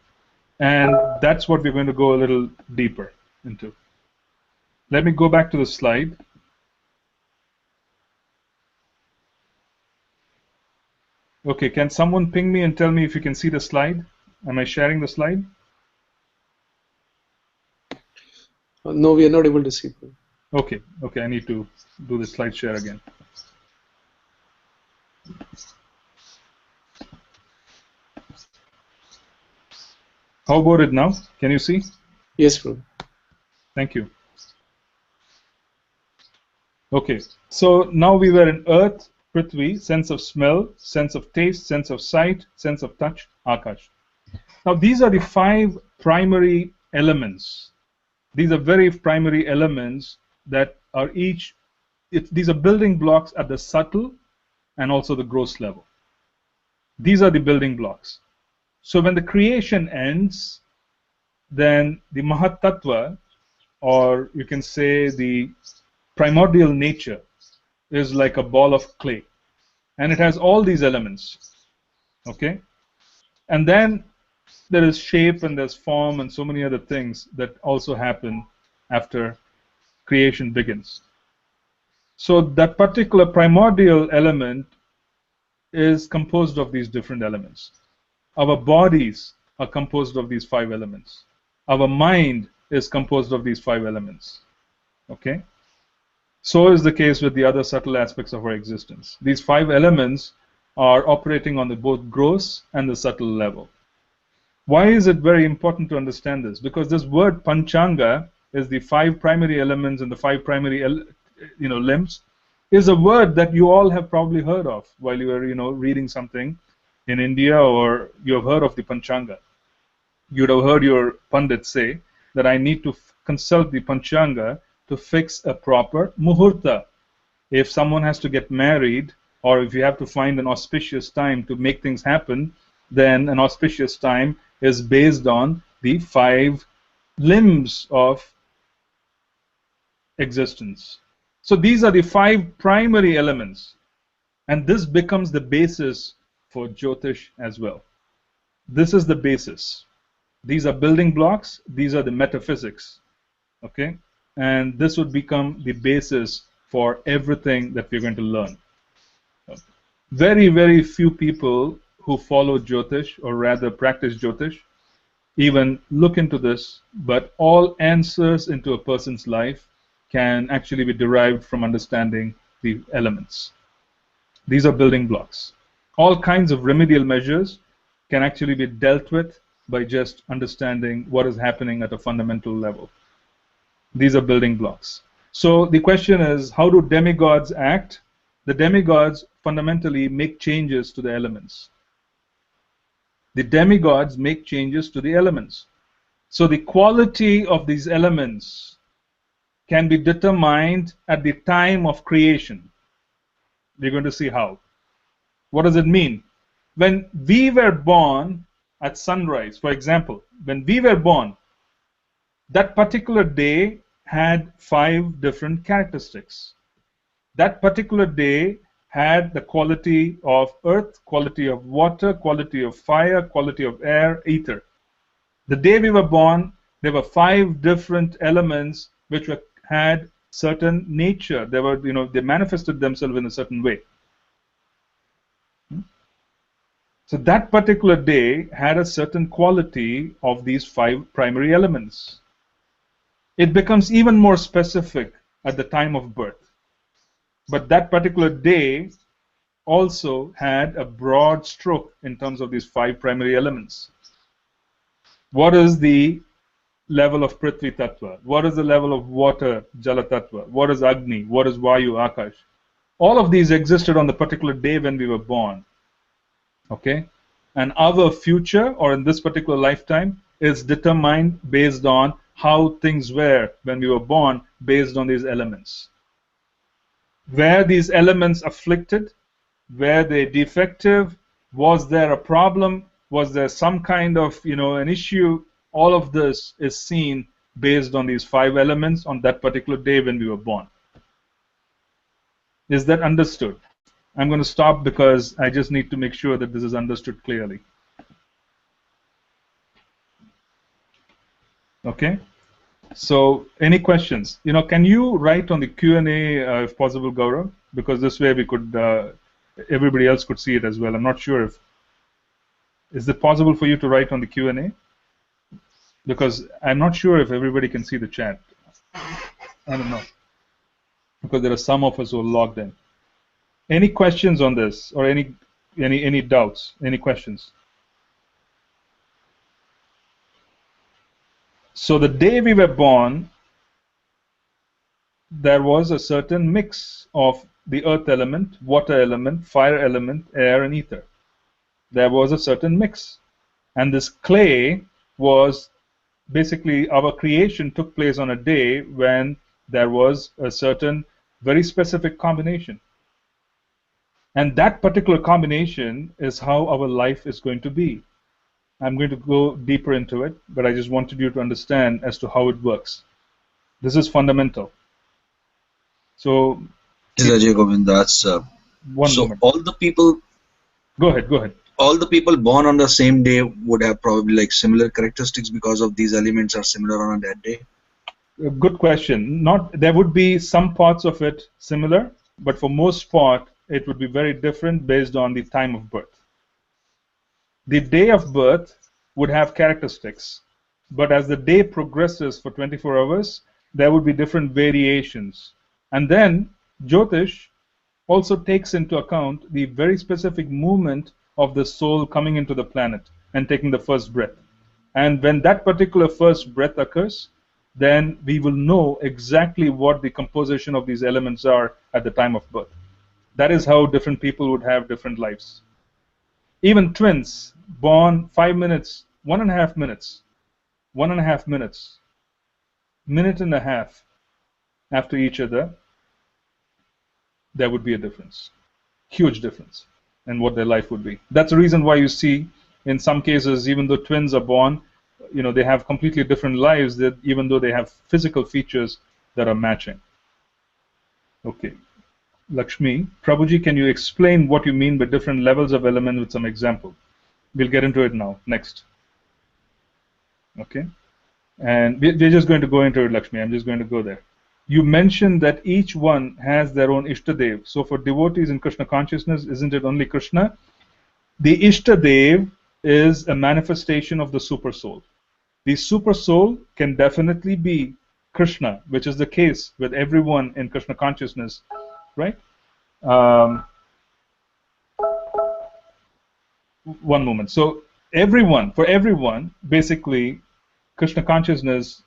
And that's what we're going to go a little deeper into. Let me go back to the slide. Okay, can someone ping me and tell me if you can see the slide? Am I sharing the slide? No, we are not able to see. Okay, I need to do the slide share again. How about it now? Can you see? Yes, bro. Thank you. Okay, so now we were in Earth, Prithvi, sense of smell, sense of taste, sense of sight, sense of touch, Akash. Now these are the 5 primary elements. These are very primary elements that are these are building blocks at the subtle and also the gross level. These are the building blocks. So when the creation ends, then the Mahat Tattva, or you can say the primordial nature, is like a ball of clay, and it has all these elements. Okay, and then there is shape and there's form and so many other things that also happen after creation begins. So that particular primordial element is composed of these different elements. Our bodies are composed of these 5 elements. Our mind is composed of these 5 elements. Okay? So is the case with the other subtle aspects of our existence. These 5 elements are operating on the both gross and the subtle level. Why is it very important to understand this? Because this word Panchanga is the 5 primary elements and the 5 primary limbs is a word that you all have probably heard of while you were reading something in India, or you have heard of the Panchanga. You'd have heard your Pandit say that I need to consult the Panchanga to fix a proper muhurta. If someone has to get married, or if you have to find an auspicious time to make things happen, then an auspicious time is based on the 5 limbs of existence. So these are the 5 primary elements, and this becomes the basis for Jyotish as well. This is the basis. These are building blocks, these are the metaphysics. Okay? And this would become the basis for everything that we're going to learn. Very, very few people who follow Jyotish, or rather practice Jyotish, even look into this, but all answers into a person's life can actually be derived from understanding the elements. These are building blocks. All kinds of remedial measures can actually be dealt with by just understanding what is happening at a fundamental level. These are building blocks. So the question is, how do demigods act? The demigods fundamentally make changes to the elements. The demigods make changes to the elements. So the quality of these elements can be determined at the time of creation. We're going to see how. What does it mean? When we were born at sunrise, for example, when we were born, that particular day had 5 different characteristics. That particular day had the quality of earth, quality of water, quality of fire, quality of air, ether. The day we were born, there were 5 different elements which had certain nature. They were, they manifested themselves in a certain way. So that particular day had a certain quality of these 5 primary elements. It becomes even more specific at the time of birth. But that particular day also had a broad stroke in terms of these 5 primary elements. What is the level of Prithvi Tattva? What is the level of water, Jala Tattva? What is Agni? What is Vayu, Akash? All of these existed on the particular day when we were born. Okay? And our future, or in this particular lifetime, is determined based on how things were when we were born, based on these elements. Were these elements afflicted? Were they defective? Was there a problem? Was there some kind of, an issue? All of this is seen based on these 5 elements on that particular day when we were born. Is that understood? I'm going to stop because I just need to make sure that this is understood clearly. Okay? So, any questions? Can you write on the Q&A if possible, Gaurav? Because this way we could, everybody else could see it as well. I'm not sure if, is it possible for you to write on the Q&A? Because I'm not sure if everybody can see the chat. I don't know. Because there are some of us who are logged in. Any questions on this, or any doubts? Any questions? So the day we were born, there was a certain mix of the earth element, water element, fire element, air, and ether. There was a certain mix. And this clay was basically, our creation took place on a day when there was a certain very specific combination. And that particular combination is how our life is going to be. I'm going to go deeper into it, but I just wanted you to understand as to how it works. This is fundamental. So, Ajay Govind, that's one so moment. all the people. Go ahead. Go ahead. All the people born on the same day would have probably like similar characteristics because of these elements are similar on that day. Good question. There would be some parts of it similar, but for most part, it would be very different based on the time of birth. The day of birth would have characteristics, but as the day progresses for 24 hours, there would be different variations. And then Jyotish also takes into account the very specific movement of the soul coming into the planet and taking the first breath. And when that particular first breath occurs, then we will know exactly what the composition of these elements are at the time of birth. That is how different people would have different lives. Even twins born 5 minutes, 1.5 minutes, 1.5 minutes, minute and a half after each other, there would be a difference, huge difference in what their life would be. That's the reason why you see in some cases, even though twins are born, they have completely different lives, that even though they have physical features that are matching. Okay. Lakshmi, Prabhuji, can you explain what you mean by different levels of element with some example? We'll get into it now. Next. Okay. And we're just going to go into it, Lakshmi. I'm just going to go there. You mentioned that each one has their own Ishtadev. So for devotees in Krishna consciousness, isn't it only Krishna? The Ishtadev is a manifestation of the Super Soul. The Super Soul can definitely be Krishna, which is the case with everyone in Krishna consciousness, right? One moment. So for everyone, basically, Krishna consciousness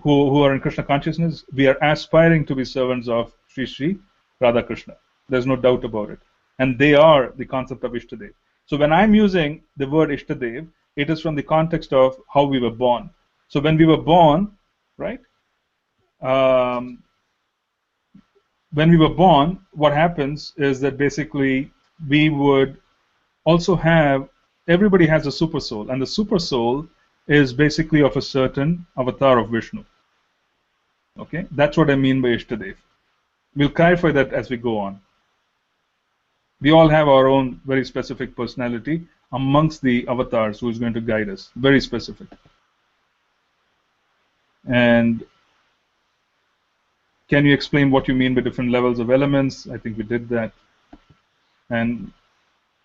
who are in Krishna consciousness, we are aspiring to be servants of Sri Sri Radha Krishna. There's no doubt about it. And they are the concept of Ishtadev. So when I'm using the word Ishtadev, it is from the context of how we were born. So when we were born, right? When we were born, what happens is that basically we would also have, everybody has a super soul, and the super soul is basically of a certain avatar of Vishnu. Okay, that's what I mean by Ishtadev. We'll clarify that as we go on. We all have our own very specific personality amongst the avatars who is going to guide us, very specific. And can you explain what you mean by different levels of elements? I think we did that. And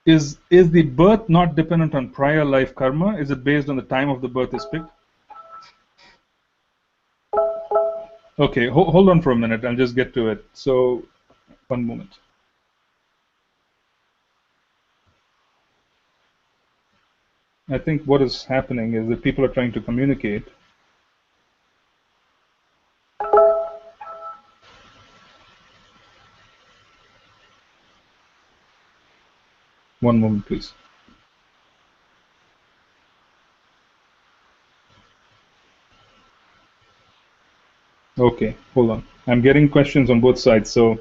is the birth not dependent on prior life karma? Is it based on the time of the birth is picked? Okay, hold on for a minute. I'll just get to it. So, one moment. I think what is happening is that people are trying to communicate. One moment, please. Okay, hold on. I'm getting questions on both sides, so.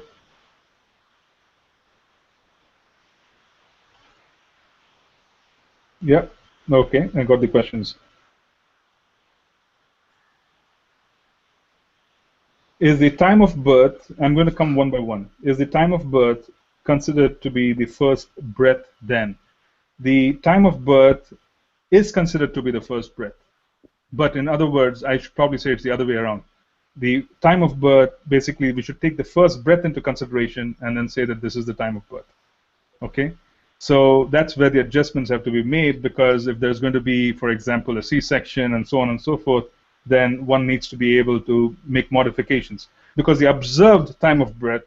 Yeah, okay, I got the questions. Is the time of birth, I'm going to come one by one. Is the time of birth considered to be the first breath then? The time of birth is considered to be the first breath. But in other words, I should probably say it's the other way around. The time of birth, basically, we should take the first breath into consideration and then say that this is the time of birth. Okay? So that's where the adjustments have to be made, because if there's going to be, for example, a C-section and so on and so forth, then one needs to be able to make modifications. Because the observed time of breath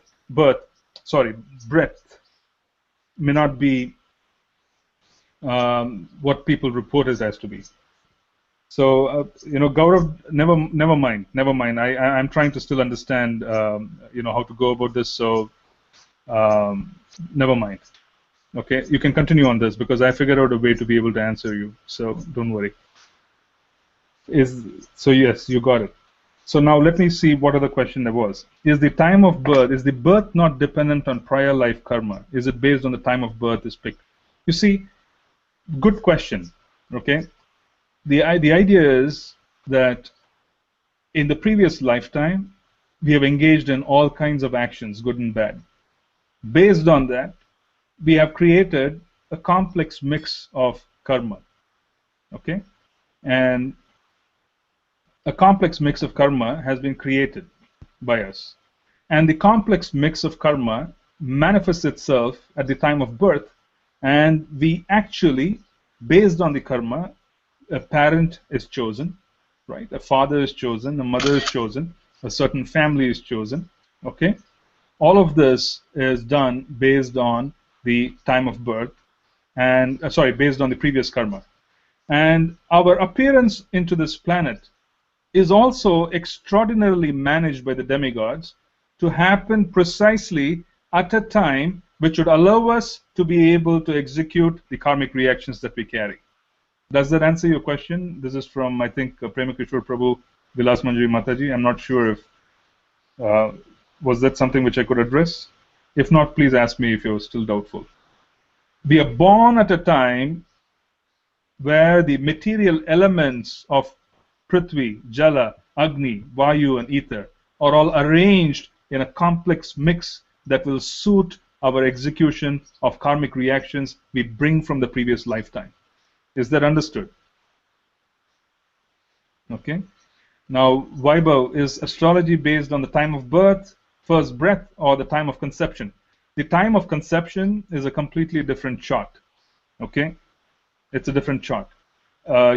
may not be what people report it as to be. So, Gaurav, never mind. I'm trying to still understand, how to go about this. So, never mind. Okay, you can continue on this because I figured out a way to be able to answer you. So, don't worry. So yes, you got it. So now let me see what other question there was. Is the time of birth, is the birth not dependent on prior life karma? Is it based on the time of birth is picked? You see, good question. Okay. The idea is that in the previous lifetime, we have engaged in all kinds of actions, good and bad. Based on that, we have created a complex mix of karma. Okay? And a complex mix of karma has been created by us. And the complex mix of karma manifests itself at the time of birth, and we actually, based on the karma, a parent is chosen, right? A father is chosen, a mother is chosen, a certain family is chosen, okay? All of this is done based on the time of birth, and based on the previous karma. And our appearance into this planet is also extraordinarily managed by the demigods to happen precisely at a time which would allow us to be able to execute the karmic reactions that we carry. Does that answer your question? This is from, I think, Premakishwar Prabhu, Vilas Manjari Mataji. I'm not sure if, was that something which I could address? If not, please ask me if you're still doubtful. We are born at a time where the material elements of Prithvi, Jala, Agni, Vayu, and Ether are all arranged in a complex mix that will suit our execution of karmic reactions we bring from the previous lifetime. Is that understood? Okay. Now, Vaibhav, is astrology based on the time of birth, first breath, or the time of conception? The time of conception is a completely different chart. Okay, it's a different chart.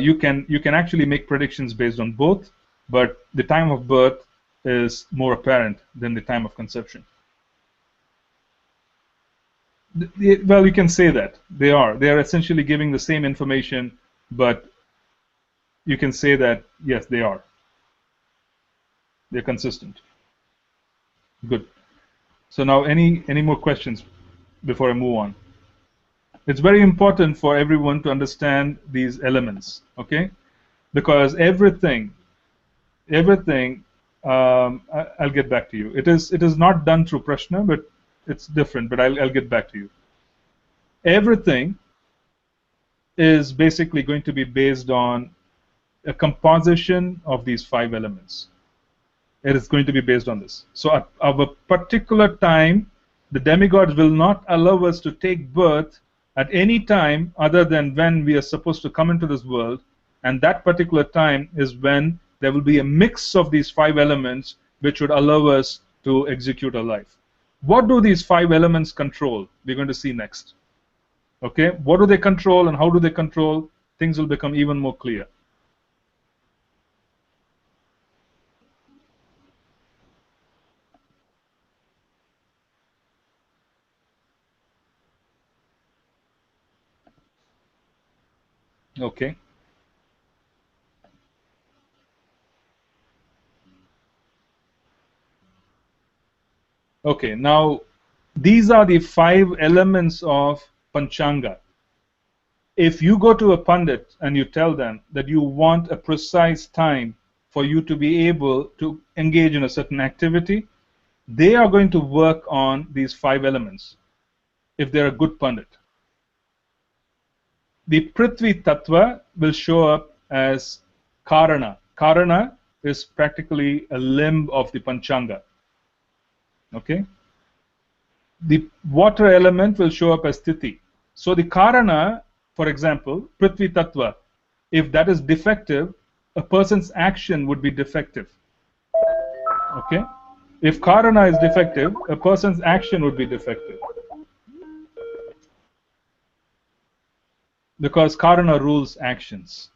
You can actually make predictions based on both, but the time of birth is more apparent than the time of conception. Well, you can say that they are essentially giving the same information, but you can say that yes, they are. They're consistent. Good. So now any more questions before I move on? It's very important for everyone to understand these elements, okay? Because everything, I'll get back to you. It is not done through Prashna, but it's different. But I'll get back to you. Everything is basically going to be based on a composition of these 5 elements. It is going to be based on this. So at a particular time, the demigods will not allow us to take birth at any time other than when we are supposed to come into this world, and that particular time is when there will be a mix of these 5 elements which would allow us to execute our life. What do these 5 elements control? We're going to see next. Okay, what do they control and how do they control? Things will become even more clear. Okay. Okay, now these are the 5 elements of Panchanga. If you go to a Pandit and you tell them that you want a precise time for you to be able to engage in a certain activity, they are going to work on these 5 elements if they're a good Pandit. The Prithvi Tattva will show up as Karana. Karana is practically a limb of the Panchanga. Okay? The water element will show up as Sthiti. So the Karana, for example, Prithvi Tattva, if that is defective, a person's action would be defective. Okay? If Karana is defective, a person's action would be defective. Because Karana rules actions.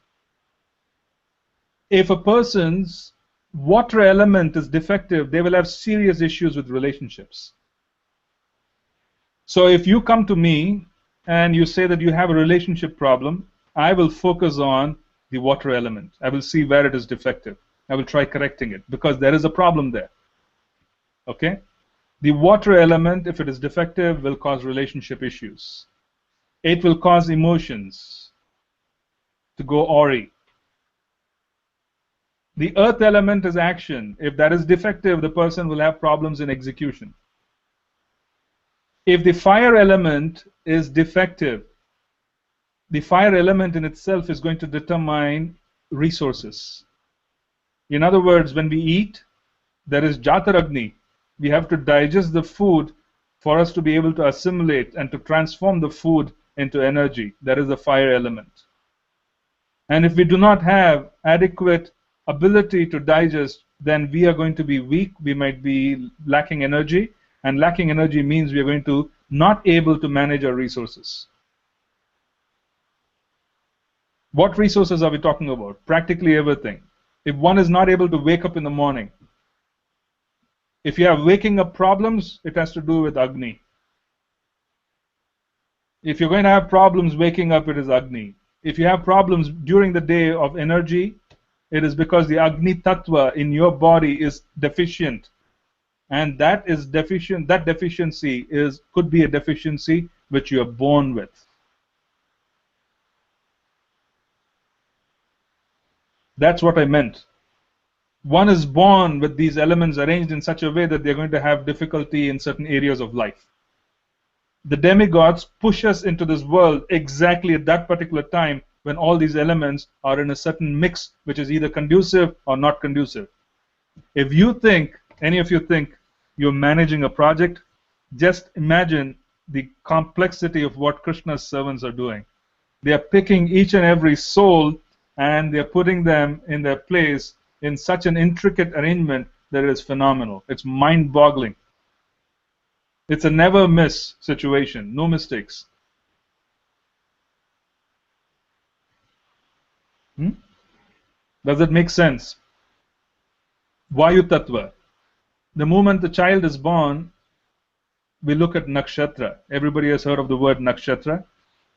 If a person's water element is defective, they will have serious issues with relationships. So if you come to me and you say that you have a relationship problem, I will focus on the water element. I will see where it is defective. I will try correcting it because there is a problem there. Okay? The water element, if it is defective, will cause relationship issues. It will cause emotions to go awry. The earth element is action. If that is defective, the person will have problems in execution. If the fire element is defective, the fire element in itself is going to determine resources. In other words, when we eat, there is Jataragni. We have to digest the food for us to be able to assimilate and to transform the food into energy. That is the fire element. And if we do not have adequate ability to digest, then we are going to be weak. We might be lacking energy. And lacking energy means we are going to not able to manage our resources. What resources are we talking about? Practically everything. If one is not able to wake up in the morning, if you have waking up problems, it has to do with Agni. If you're going to have problems waking up, it is Agni. If you have problems during the day of energy, it is because the Agni Tattva in your body is deficient. And that is deficient. That deficiency could be a deficiency which you are born with. That's what I meant. One is born with these elements arranged in such a way that they're going to have difficulty in certain areas of life. The demigods push us into this world exactly at that particular time when all these elements are in a certain mix which is either conducive or not conducive. If you think, any of you think, you're managing a project, just imagine the complexity of what Krishna's servants are doing. They are picking each and every soul and they're putting them in their place in such an intricate arrangement that it is phenomenal. It's mind-boggling. It's a never miss situation, no mistakes. Does it make sense? Vayu Tattva. The moment the child is born, we look at nakshatra. Everybody has heard of the word nakshatra.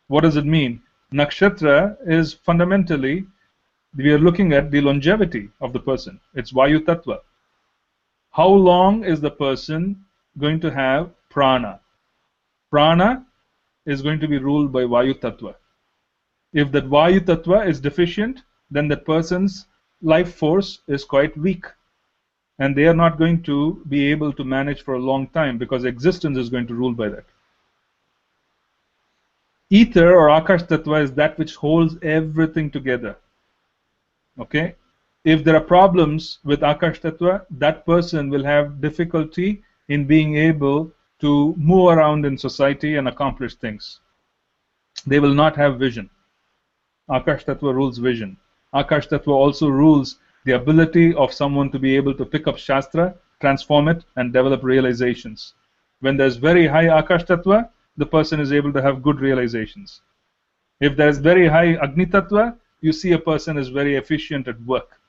What does it mean? Nakshatra is fundamentally, we are looking at the longevity of the person. It's Vayu Tattva. How long is the person going to have prana? Prana is going to be ruled by Vayu Tattva. If that Vayu Tattva is deficient, then that person's life force is quite weak. And they are not going to be able to manage for a long time because existence is going to rule by that. Ether or Akash Tattva is that which holds everything together. Okay? If there are problems with Akash Tattva, that person will have difficulty in being able to move around in society and accomplish things. They will not have vision. Akash Tattva rules vision. Akash Tattva also rules the ability of someone to be able to pick up Shastra, transform it, and develop realizations. When there's very high Akash Tattva, the person is able to have good realizations. If there's very high Agni Tattva, you see a person is very efficient at work.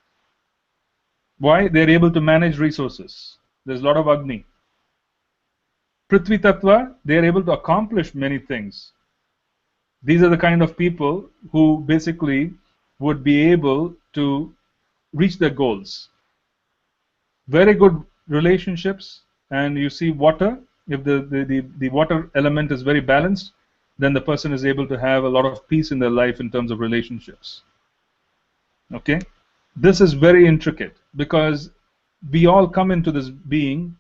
Why? They're able to manage resources. There's a lot of Agni. Prithvi Tattva, they're able to accomplish many things. These are the kind of people who basically would be able to reach their goals. Very good relationships, and you see water. If the water element is very balanced, then the person is able to have a lot of peace in their life in terms of relationships. Okay? This is very intricate because we all come into this being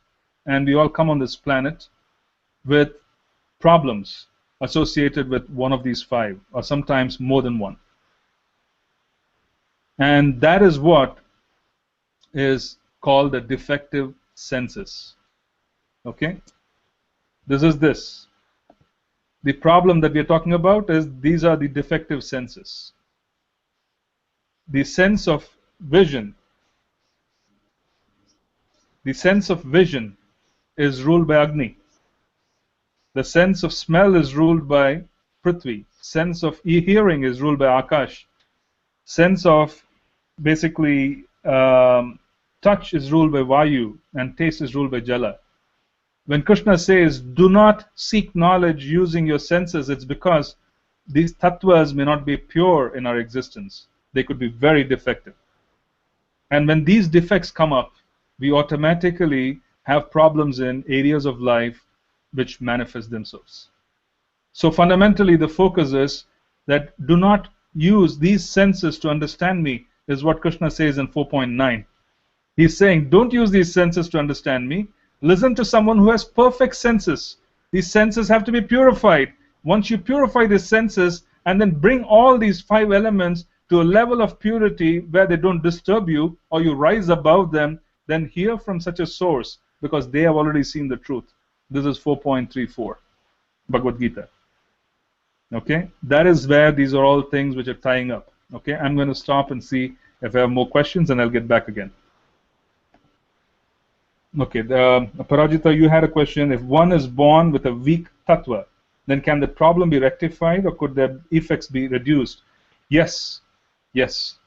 and we all come on this planet with problems associated with one of these five, or sometimes more than one. And that is what is called a defective senses. Okay? This is this. The problem that we are talking about is these are the defective senses. The sense of vision. The sense of vision is ruled by Agni. The sense of smell is ruled by Prithvi. Sense of hearing is ruled by Akash. Sense of basically touch is ruled by Vayu, and taste is ruled by Jala. When Krishna says, do not seek knowledge using your senses, it's because these tattvas may not be pure in our existence. They could be very defective. And when these defects come up, we automatically have problems in areas of life which manifest themselves. So fundamentally, the focus is that do not use these senses to understand me, is what Krishna says in 4.9. He's saying, don't use these senses to understand me. Listen to someone who has perfect senses. These senses have to be purified. Once you purify these senses and then bring all these five elements to a level of purity where they don't disturb you or you rise above them, then hear from such a source because they have already seen the truth. This is 4.34, Bhagavad Gita. Okay? That is where these are all things which are tying up. Okay? I'm going to stop and see if I have more questions and I'll get back again. Okay, Parajita, you had a question. If one is born with a weak tattva, then can the problem be rectified or could the effects be reduced? Yes, yes.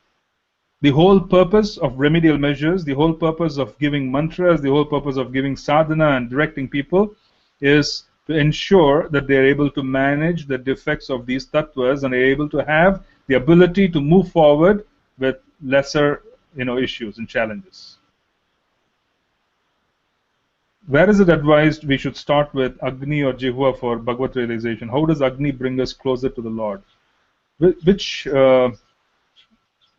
The whole purpose of remedial measures, the whole purpose of giving mantras, the whole purpose of giving sadhana and directing people is to ensure that they are able to manage the defects of these tattvas and are able to have the ability to move forward with lesser issues and challenges. Where is it advised we should start with Agni or Jihva for Bhagavad realization? How does Agni bring us closer to the Lord? Which, you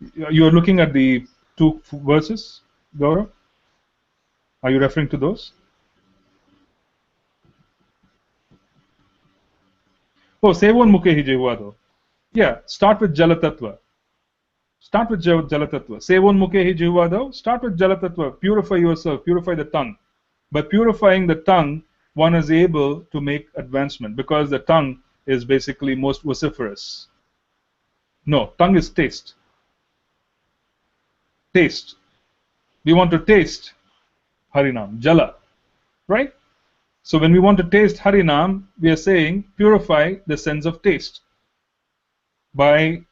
are looking at the two verses, Gaurav? Are you referring to those? Oh, Sevon Mukhe hi Jihva though. Yeah, start with Jala Tattva. Start with Jala Tattva. Sevon Mukhe hi Jihva though. Start with Jala Tattva. Purify yourself, purify the tongue. By purifying the tongue, one is able to make advancement because the tongue is basically most vociferous. No, tongue is taste. Taste. We want to taste Harinam, Jala, right? So when we want to taste Harinam, we are saying purify the sense of taste by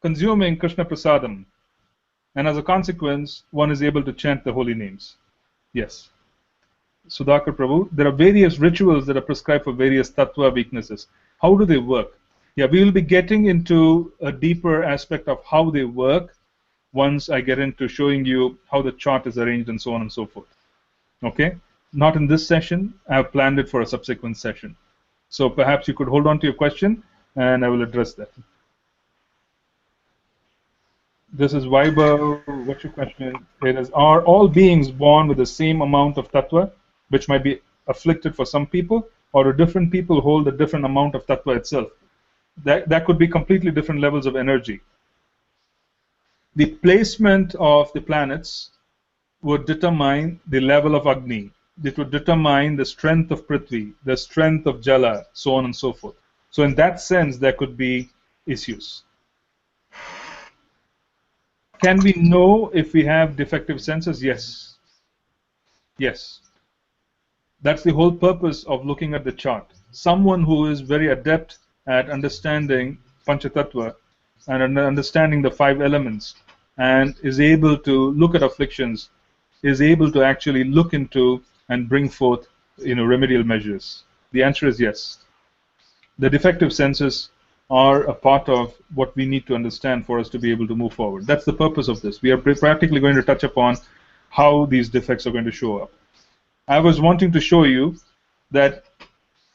consuming Krishna Prasadam. And as a consequence, one is able to chant the holy names. Yes. Sudhakar Prabhu, there are various rituals that are prescribed for various tattva weaknesses. How do they work? Yeah, we will be getting into a deeper aspect of how they work once I get into showing you how the chart is arranged and so on and so forth. Okay? Not in this session. I have planned it for a subsequent session. So perhaps you could hold on to your question and I will address that. This is Vaibhav. What's your question? It is, are all beings born with the same amount of tattva, which might be afflicted for some people, or do different people hold a different amount of tattva itself? That could be completely different levels of energy. The placement of the planets would determine the level of Agni. It would determine the strength of Prithvi, the strength of Jala, so on and so forth. So in that sense, there could be issues. Can we know if we have defective senses? Yes. Yes. That's the whole purpose of looking at the chart. Someone who is very adept at understanding Panchatattva and understanding the 5 elements and is able to look at afflictions, is able to actually look into and bring forth, remedial measures. The answer is yes. The defective senses are a part of what we need to understand for us to be able to move forward. That's the purpose of this. We are practically going to touch upon how these defects are going to show up. I was wanting to show you that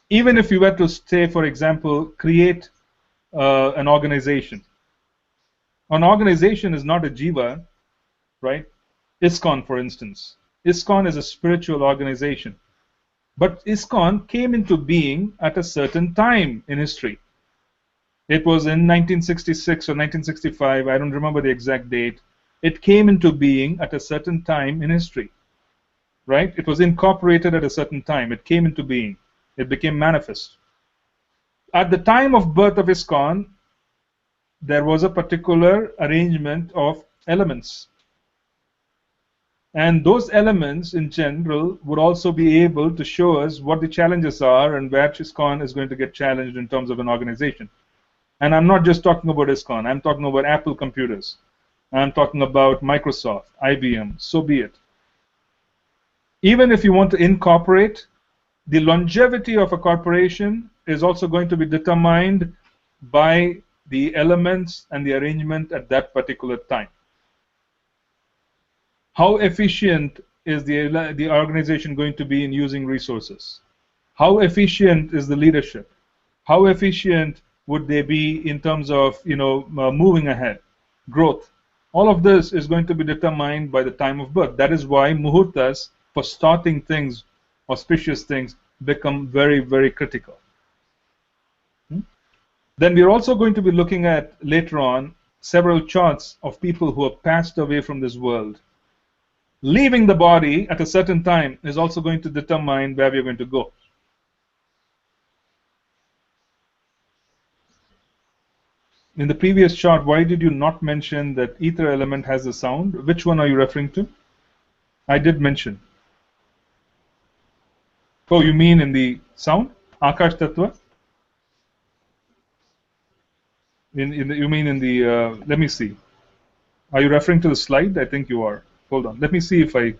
even if you were to say, for example, create an organization. An organization is not a jiva, right? ISKCON, for instance. ISKCON is a spiritual organization. But ISKCON came into being at a certain time in history. It was in 1966 or 1965, I don't remember the exact date. It came into being at a certain time in history, right? It was incorporated at a certain time. It came into being. It became manifest. At the time of birth of ISKCON, there was a particular arrangement of elements. And those elements, in general, would also be able to show us what the challenges are and where ISKCON is going to get challenged in terms of an organization. And I'm not just talking about ISKCON. I'm talking about Apple computers. I'm talking about Microsoft, IBM, so be it. Even if you want to incorporate, the longevity of a corporation is also going to be determined by the elements and the arrangement at that particular time. How efficient is the organization going to be in using resources? How efficient is the leadership? How efficient would they be in terms of moving ahead, growth? All of this is going to be determined by the time of birth. That is why muhurtas for starting things, auspicious things, become very, very critical. Then we're also going to be looking at later on several charts of people who have passed away from this world. Leaving the body at a certain time is also going to determine where we're going to go. In the previous chart, why did you not mention that ether element has a sound? Which one are you referring to? I did mention. Oh, you mean in the sound? Akash Tattva? You mean in the, let me see. Are you referring to the slide? I think you are. Hold on. Let me see if I...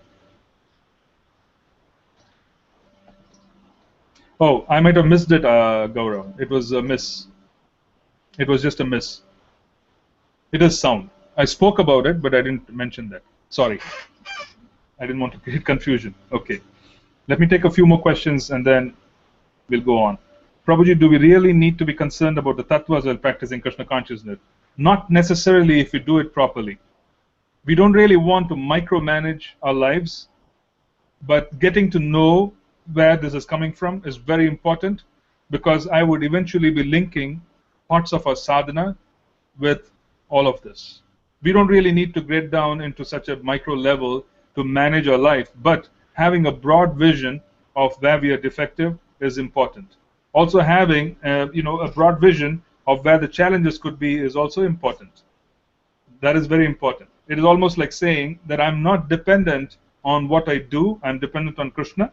Oh, I might have missed it, Gaurav. It was a miss. It was just a miss. It is sound. I spoke about it, but I didn't mention that. Sorry. I didn't want to create confusion. Okay. Let me take a few more questions and then we'll go on. Prabhuji, do we really need to be concerned about the tattvas while practicing Krishna consciousness? Not necessarily if we do it properly. We don't really want to micromanage our lives, but getting to know where this is coming from is very important, because I would eventually be linking parts of our sadhana with all of this. We don't really need to get down into such a micro level to manage our life, but having a broad vision of where we are defective is important. Also having a broad vision of where the challenges could be is also important. That is very important. It is almost like saying that I'm not dependent on what I do, I'm dependent on Krishna.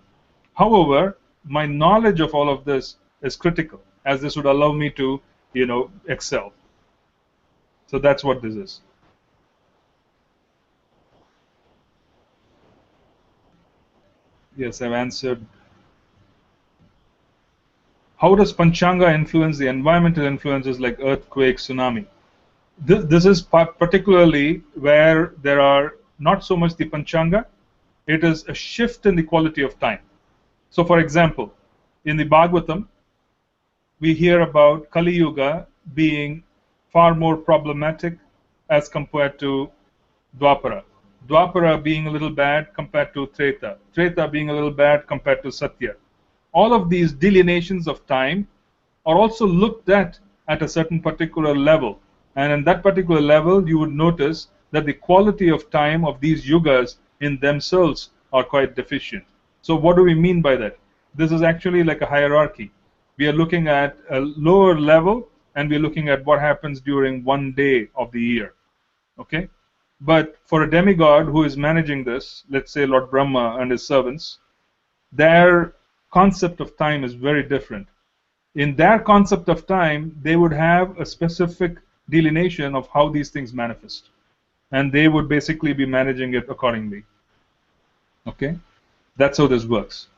However, my knowledge of all of this is critical, as this would allow me to, excel. So that's what this is. Yes, I've answered. How does Panchanga influence the environmental influences like earthquake, tsunami? This is particularly where there are not so much the Panchanga, It is a shift in the quality of time. So, for example, in the Bhagavatam, we hear about Kali Yuga being far more problematic as compared to Dwapara. Dwapara being a little bad compared to Treta. Treta being a little bad compared to Satya. All of these delineations of time are also looked at a certain particular level. And in that particular level, you would notice that the quality of time of these yugas in themselves are quite deficient. So what do we mean by that? This is actually like a hierarchy. We are looking at a lower level, and we're looking at what happens during one day of the year. Okay? But for a demigod who is managing this, let's say Lord Brahma and his servants, their concept of time is very different. In their concept of time, they would have a specific delineation of how these things manifest. And they would basically be managing it accordingly. Okay? That's how this works.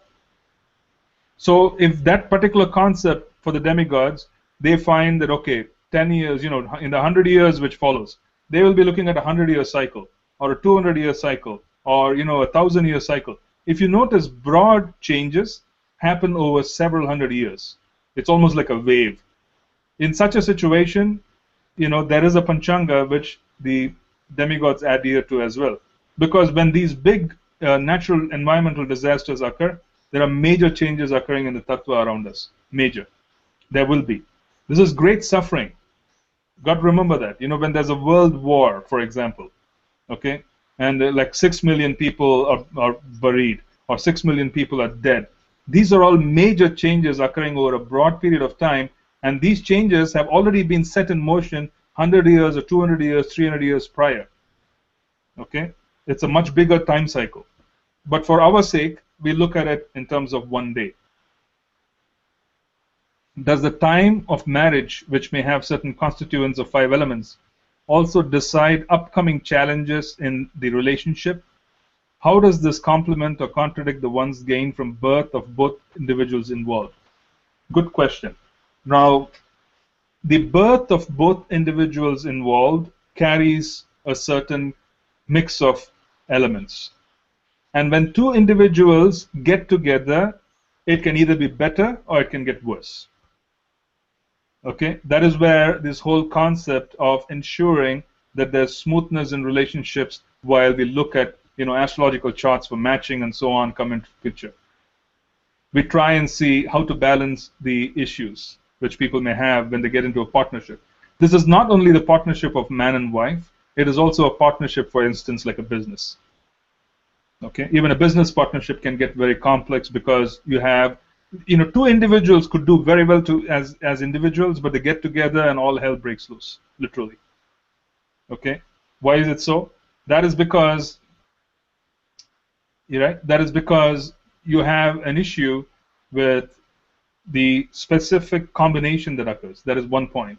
So if that particular concept for the demigods, they find that, okay, 10 years, in the 100 years which follows, they will be looking at a 100-year cycle, or a 200-year cycle, or, a 1,000-year cycle. If you notice, broad changes happen over several hundred years. It's almost like a wave. In such a situation, there is a Panchanga which the demigods adhere to as well. Because when these big natural environmental disasters occur, there are major changes occurring in the tattva around us. Major. There will be. This is great suffering. Got to remember that. When there's a world war, for example, okay, and like 6 million people are buried, or 6 million people are dead. These are all major changes occurring over a broad period of time, and these changes have already been set in motion 100 years or 200 years, 300 years prior. Okay? It's a much bigger time cycle. But for our sake, we look at it in terms of one day. Does the time of marriage, which may have certain constituents of 5 elements, also decide upcoming challenges in the relationship? How does this complement or contradict the ones gained from birth of both individuals involved? Good question. Now, the birth of both individuals involved carries a certain mix of elements. And when 2 individuals get together, it can either be better or it can get worse. Okay? That is where this whole concept of ensuring that there's smoothness in relationships while we look at astrological charts for matching and so on come into the picture. We try and see how to balance the issues which people may have when they get into a partnership. This is not only the partnership of man and wife, it is also a partnership, for instance, like a business. Okay? Even a business partnership can get very complex because you have, 2 individuals could do very well as individuals, but they get together and all hell breaks loose, literally. Okay? Why is it so? That is because that is because you have an issue with the specific combination that occurs. That is one point.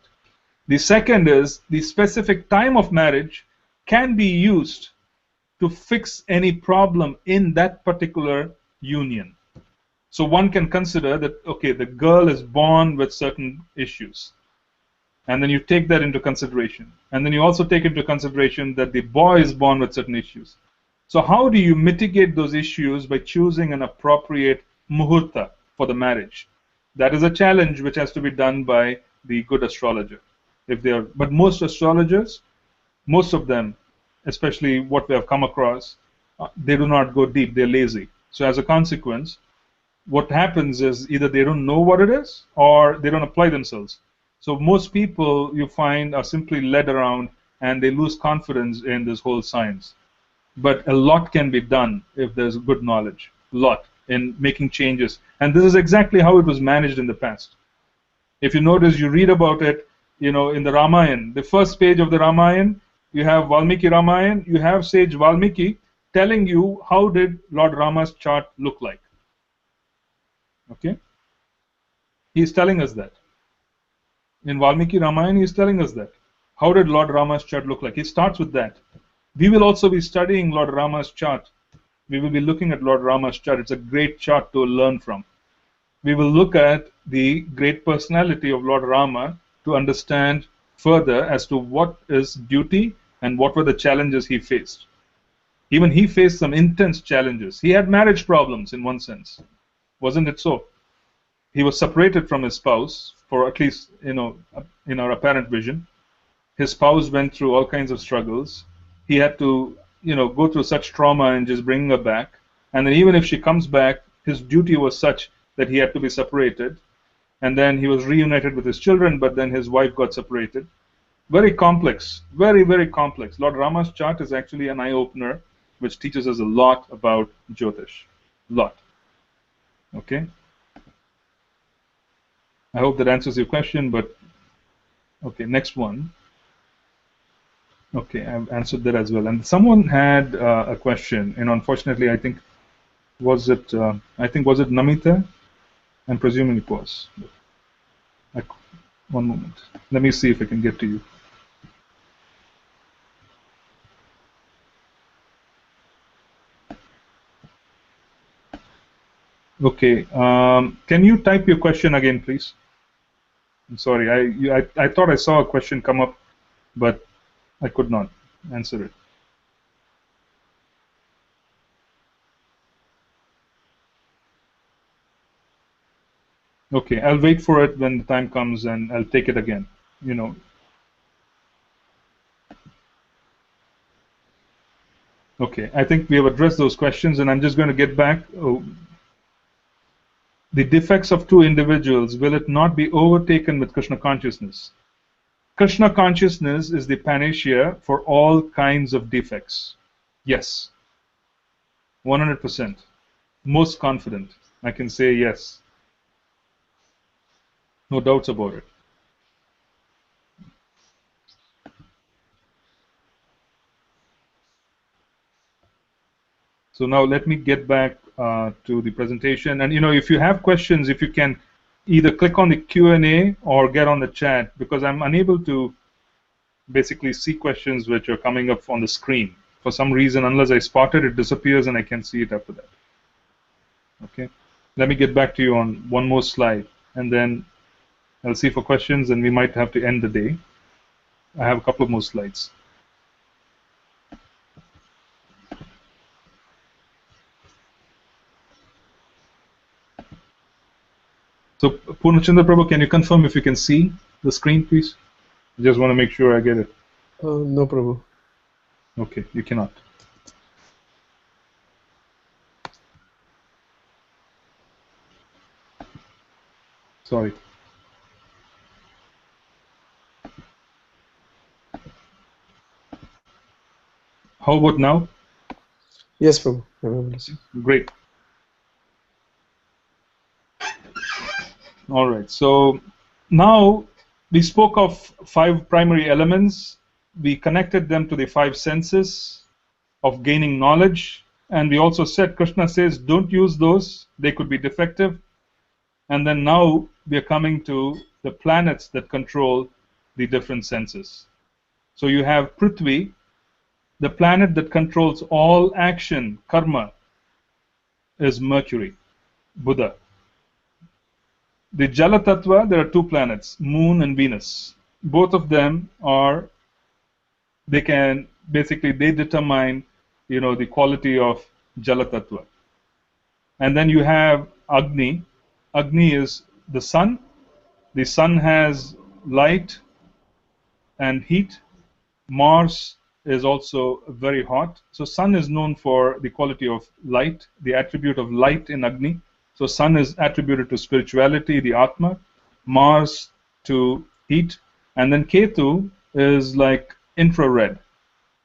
The second is the specific time of marriage can be used to fix any problem in that particular union. So one can consider that, okay, the girl is born with certain issues. And then you take that into consideration. And then you also take into consideration that the boy is born with certain issues. So how do you mitigate those issues? By choosing an appropriate muhurta for the marriage. That is a challenge which has to be done by the good astrologer. But most astrologers, most of them, especially what we have come across, they do not go deep. They're lazy. So as a consequence, what happens is either they don't know what it is or they don't apply themselves. So most people you find are simply led around and they lose confidence in this whole science. But a lot can be done if there's good knowledge, a lot in making changes. And this is exactly how it was managed in the past. If you notice, you read about it, in the Ramayana, the first page of the Ramayana, you have Valmiki Ramayana, you have sage Valmiki telling you how did Lord Rama's chart look like. Okay? He's telling us that. In Valmiki Ramayana, he's telling us that. How did Lord Rama's chart look like? He starts with that. We will also be studying Lord Rama's chart. We will be looking at Lord Rama's chart. It's a great chart to learn from. We will look at the great personality of Lord Rama to understand further as to what is duty and what were the challenges he faced. Even he faced some intense challenges. He had marriage problems in one sense. Wasn't it so? He was separated from his spouse, for at least, in our apparent vision. His spouse went through all kinds of struggles. He had to, go through such trauma and just bring her back. And then even if she comes back, his duty was such that he had to be separated. And then he was reunited with his children, but then his wife got separated. Very complex, very, very complex. Lord Rama's chart is actually an eye-opener, which teaches us a lot about Jyotish. Lot. Okay? I hope that answers your question, but okay, next one. Okay, I've answered that as well. And someone had a question, and unfortunately, I think was it Namita? I'm presuming it was. One moment. Let me see if I can get to you. Okay. Can you type your question again, please? I'm sorry. I thought I saw a question come up, but I could not answer it. Okay, I'll wait for it when the time comes, and I'll take it again. Okay, I think we have addressed those questions, and I'm just going to get back. The defects of two individuals, will it not be overtaken with Krishna consciousness? Krishna consciousness is the panacea for all kinds of defects. Yes. 100%. Most confident. I can say yes. No doubts about it. So now let me get back to the presentation. And if you have questions, if you can either click on the Q&A or get on the chat, because I'm unable to basically see questions which are coming up on the screen. For some reason, unless I spot it, it disappears and I can see it after that. Okay. Let me get back to you on one more slide, and then I'll see for questions, and we might have to end the day. I have a couple of more slides. So, Purnachandra Prabhu, can you confirm if you can see the screen, please? I just want to make sure I get it. No, Prabhu. Okay, you cannot. Sorry. How about now? Yes, Prabhu. I'm able to see. Great. All right. So now we spoke of 5 primary elements. We connected them to the 5 senses of gaining knowledge. And we also said, Krishna says, don't use those. They could be defective. And then now we are coming to the planets that control the different senses. So you have Prithvi, the planet that controls all action, karma, is Mercury, Buddha. The Jala Tattva, there are 2 planets, Moon and Venus. Both of them they determine, the quality of Jala Tattva. And then you have Agni. Agni is the sun. The sun has light and heat. Mars is also very hot. So sun is known for the quality of light, the attribute of light in Agni. So sun is attributed to spirituality, the Atma. Mars to heat. And then Ketu is like infrared.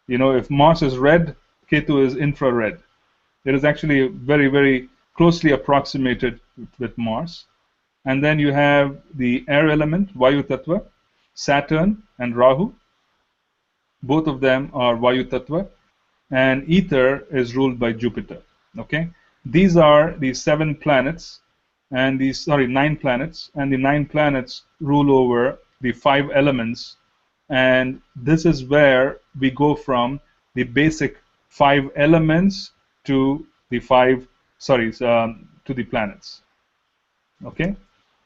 If Mars is red, Ketu is infrared. It is actually very, very closely approximated with Mars. And then you have the air element, Vayu Tattva, Saturn and Rahu. Both of them are Vayu Tattva. And ether is ruled by Jupiter. Okay? These are the 7 planets, and 9 planets. And the 9 planets rule over the 5 elements. And this is where we go from the basic 5 elements to the to the planets. Okay?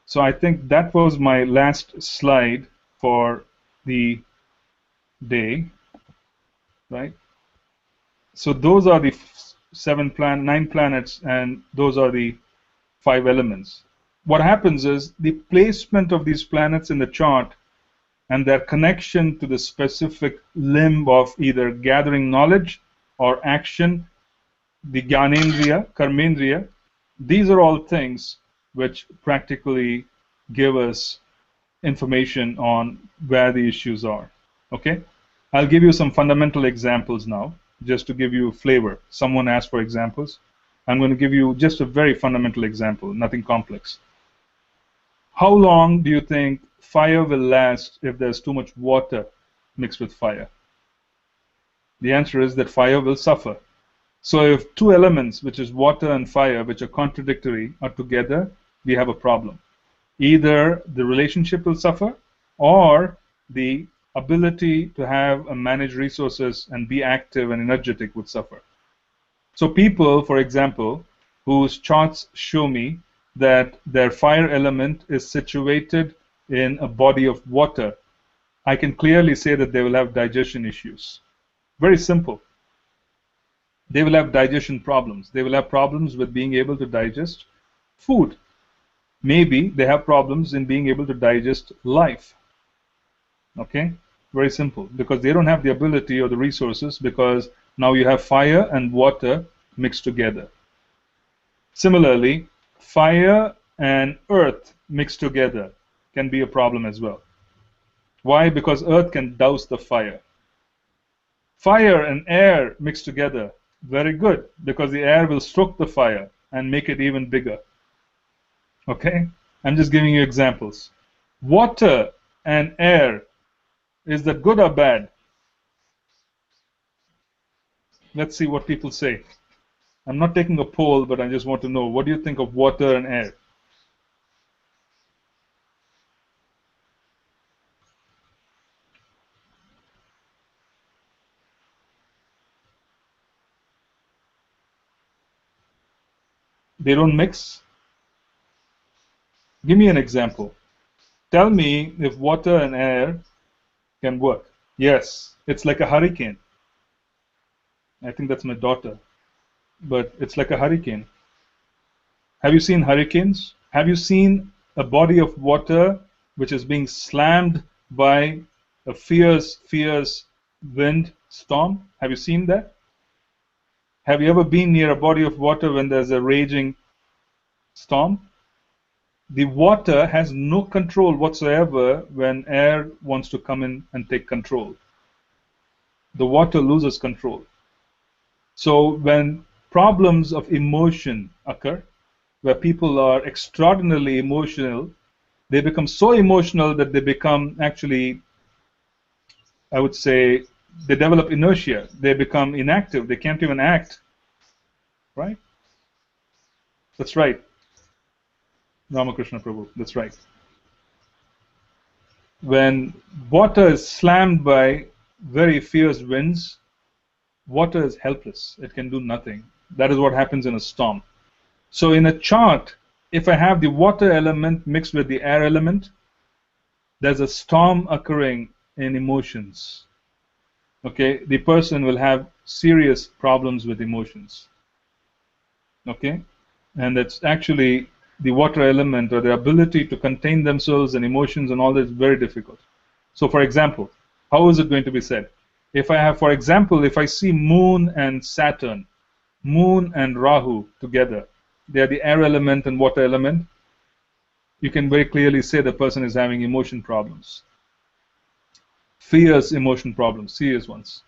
So I think that was my last slide for the day, right? So those are the 9 planets, and those are the 5 elements. What happens is the placement of these planets in the chart and their connection to the specific limb of either gathering knowledge or action, the Gyanendriya, Karmendriya, these are all things which practically give us information on where the issues are. Okay? I'll give you some fundamental examples now, just to give you a flavor. Someone asked for examples. I'm going to give you just a very fundamental example, nothing complex. How long do you think fire will last if there's too much water mixed with fire? The answer is that fire will suffer. So if 2 elements, which is water and fire, which are contradictory, are together, we have a problem. Either the relationship will suffer, or the ability to have and manage resources and be active and energetic would suffer. So people, for example, whose charts show me that their fire element is situated in a body of water, I can clearly say that they will have digestion issues. Very simple. They will have digestion problems. They will have problems with being able to digest food. Maybe they have problems in being able to digest life. Okay? Very simple. Because they don't have the ability or the resources, because now you have fire and water mixed together. Similarly, fire and earth mixed together can be a problem as well. Why? Because earth can douse the fire. Fire and air mixed together, very good, because the air will stroke the fire and make it even bigger. Okay? I'm just giving you examples. Water and air, is that good or bad? Let's see what people say. I'm not taking a poll, but I just want to know, what do you think of water and air? They don't mix? Give me an example. Tell me if water and air can work. Yes, it's like a hurricane. I think that's my daughter. But it's like a hurricane. Have you seen hurricanes? Have you seen a body of water which is being slammed by a fierce wind storm? Have you seen that? Have you ever been near a body of water when there's a raging storm? The water has no control whatsoever when air wants to come in and take control. The water loses control. So when problems of emotion occur, where people are extraordinarily emotional, they become so emotional that they become actually, I would say, they develop inertia. They become inactive. They can't even act. Right? That's right. Ramakrishna Prabhu, that's right. When water is slammed by very fierce winds, water is helpless. It can do nothing. That is what happens in a storm. So in a chart, if I have the water element mixed with the air element, there's a storm occurring in emotions. Okay, the person will have serious problems with emotions. Okay, and that's actually the water element, or the ability to contain themselves and emotions and all that, is very difficult. So for example, how is it going to be said? If I have, for example, if I see Moon and Saturn, Moon and Rahu together, they are the air element and water element, you can very clearly say the person is having emotion problems. Fierce emotion problems, serious ones.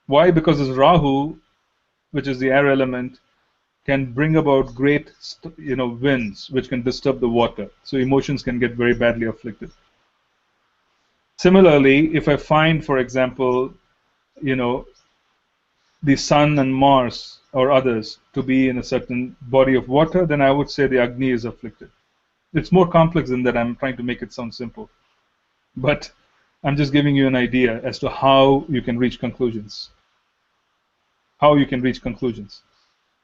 Why? Because this Rahu, which is the air element, can bring about great winds which can disturb the water. So emotions can get very badly afflicted. Similarly, if I find, for example, the Sun and Mars or others to be in a certain body of water, then I would say the Agni is afflicted. It's more complex than that. I'm trying to make it sound simple. But I'm just giving you an idea as to how you can reach conclusions. How you can reach conclusions.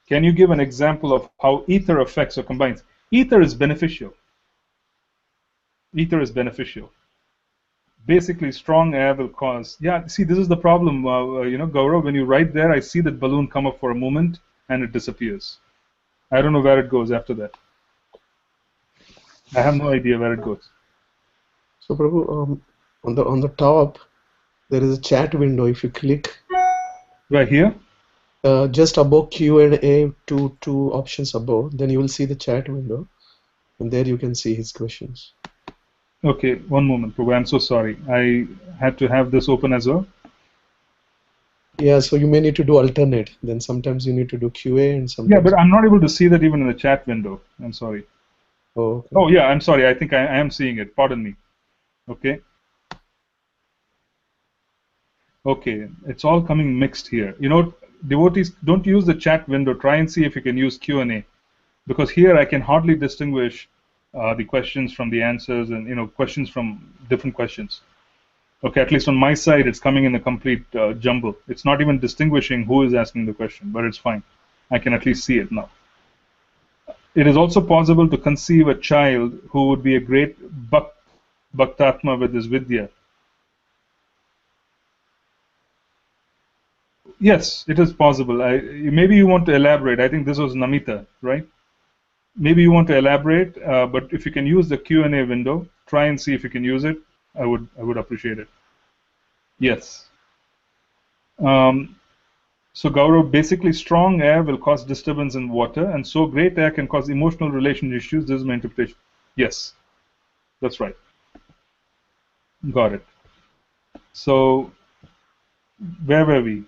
Can you give an example of how ether affects or combines? Ether is beneficial. Ether is beneficial. Basically, strong air will cause. Yeah, see, this is the problem. Gaurav, when you write there, I see that balloon come up for a moment and it disappears. I don't know where it goes after that. I have no idea where it goes. So Prabhu, on the top there is a chat window. If you click Right here? just above Q&A, two options above, then you will see the chat window, and there you can see his questions. Okay, one moment, Prabhu. I'm so sorry. I had to have this open as well. Yeah, so you may need to do alternate. Then sometimes you need to do QA and sometimes. Yeah, but I'm not able to see that even in the chat window. I'm sorry. Oh, okay. Oh, yeah, I'm sorry. I think I am seeing it. Pardon me. Okay. Okay, it's all coming mixed here. You know, devotees, don't use the chat window. Try and see if you can use Q&A, because here I can hardly distinguish the questions from the answers, and questions from different questions. Okay, at least on my side, it's coming in a complete jumble. It's not even distinguishing who is asking the question, but it's fine. I can at least see it now. It is also possible to conceive a child who would be a great bhaktatma with his vidya. Yes, it is possible. Maybe you want to elaborate. I think this was Namita, right? Maybe you want to elaborate, but if you can use the Q&A window, try and see if you can use it. I would appreciate it. Yes. So Gaurav, basically strong air will cause disturbance in water, and so great air can cause emotional relation issues. This is my interpretation. Yes, that's right. Got it. So where were we?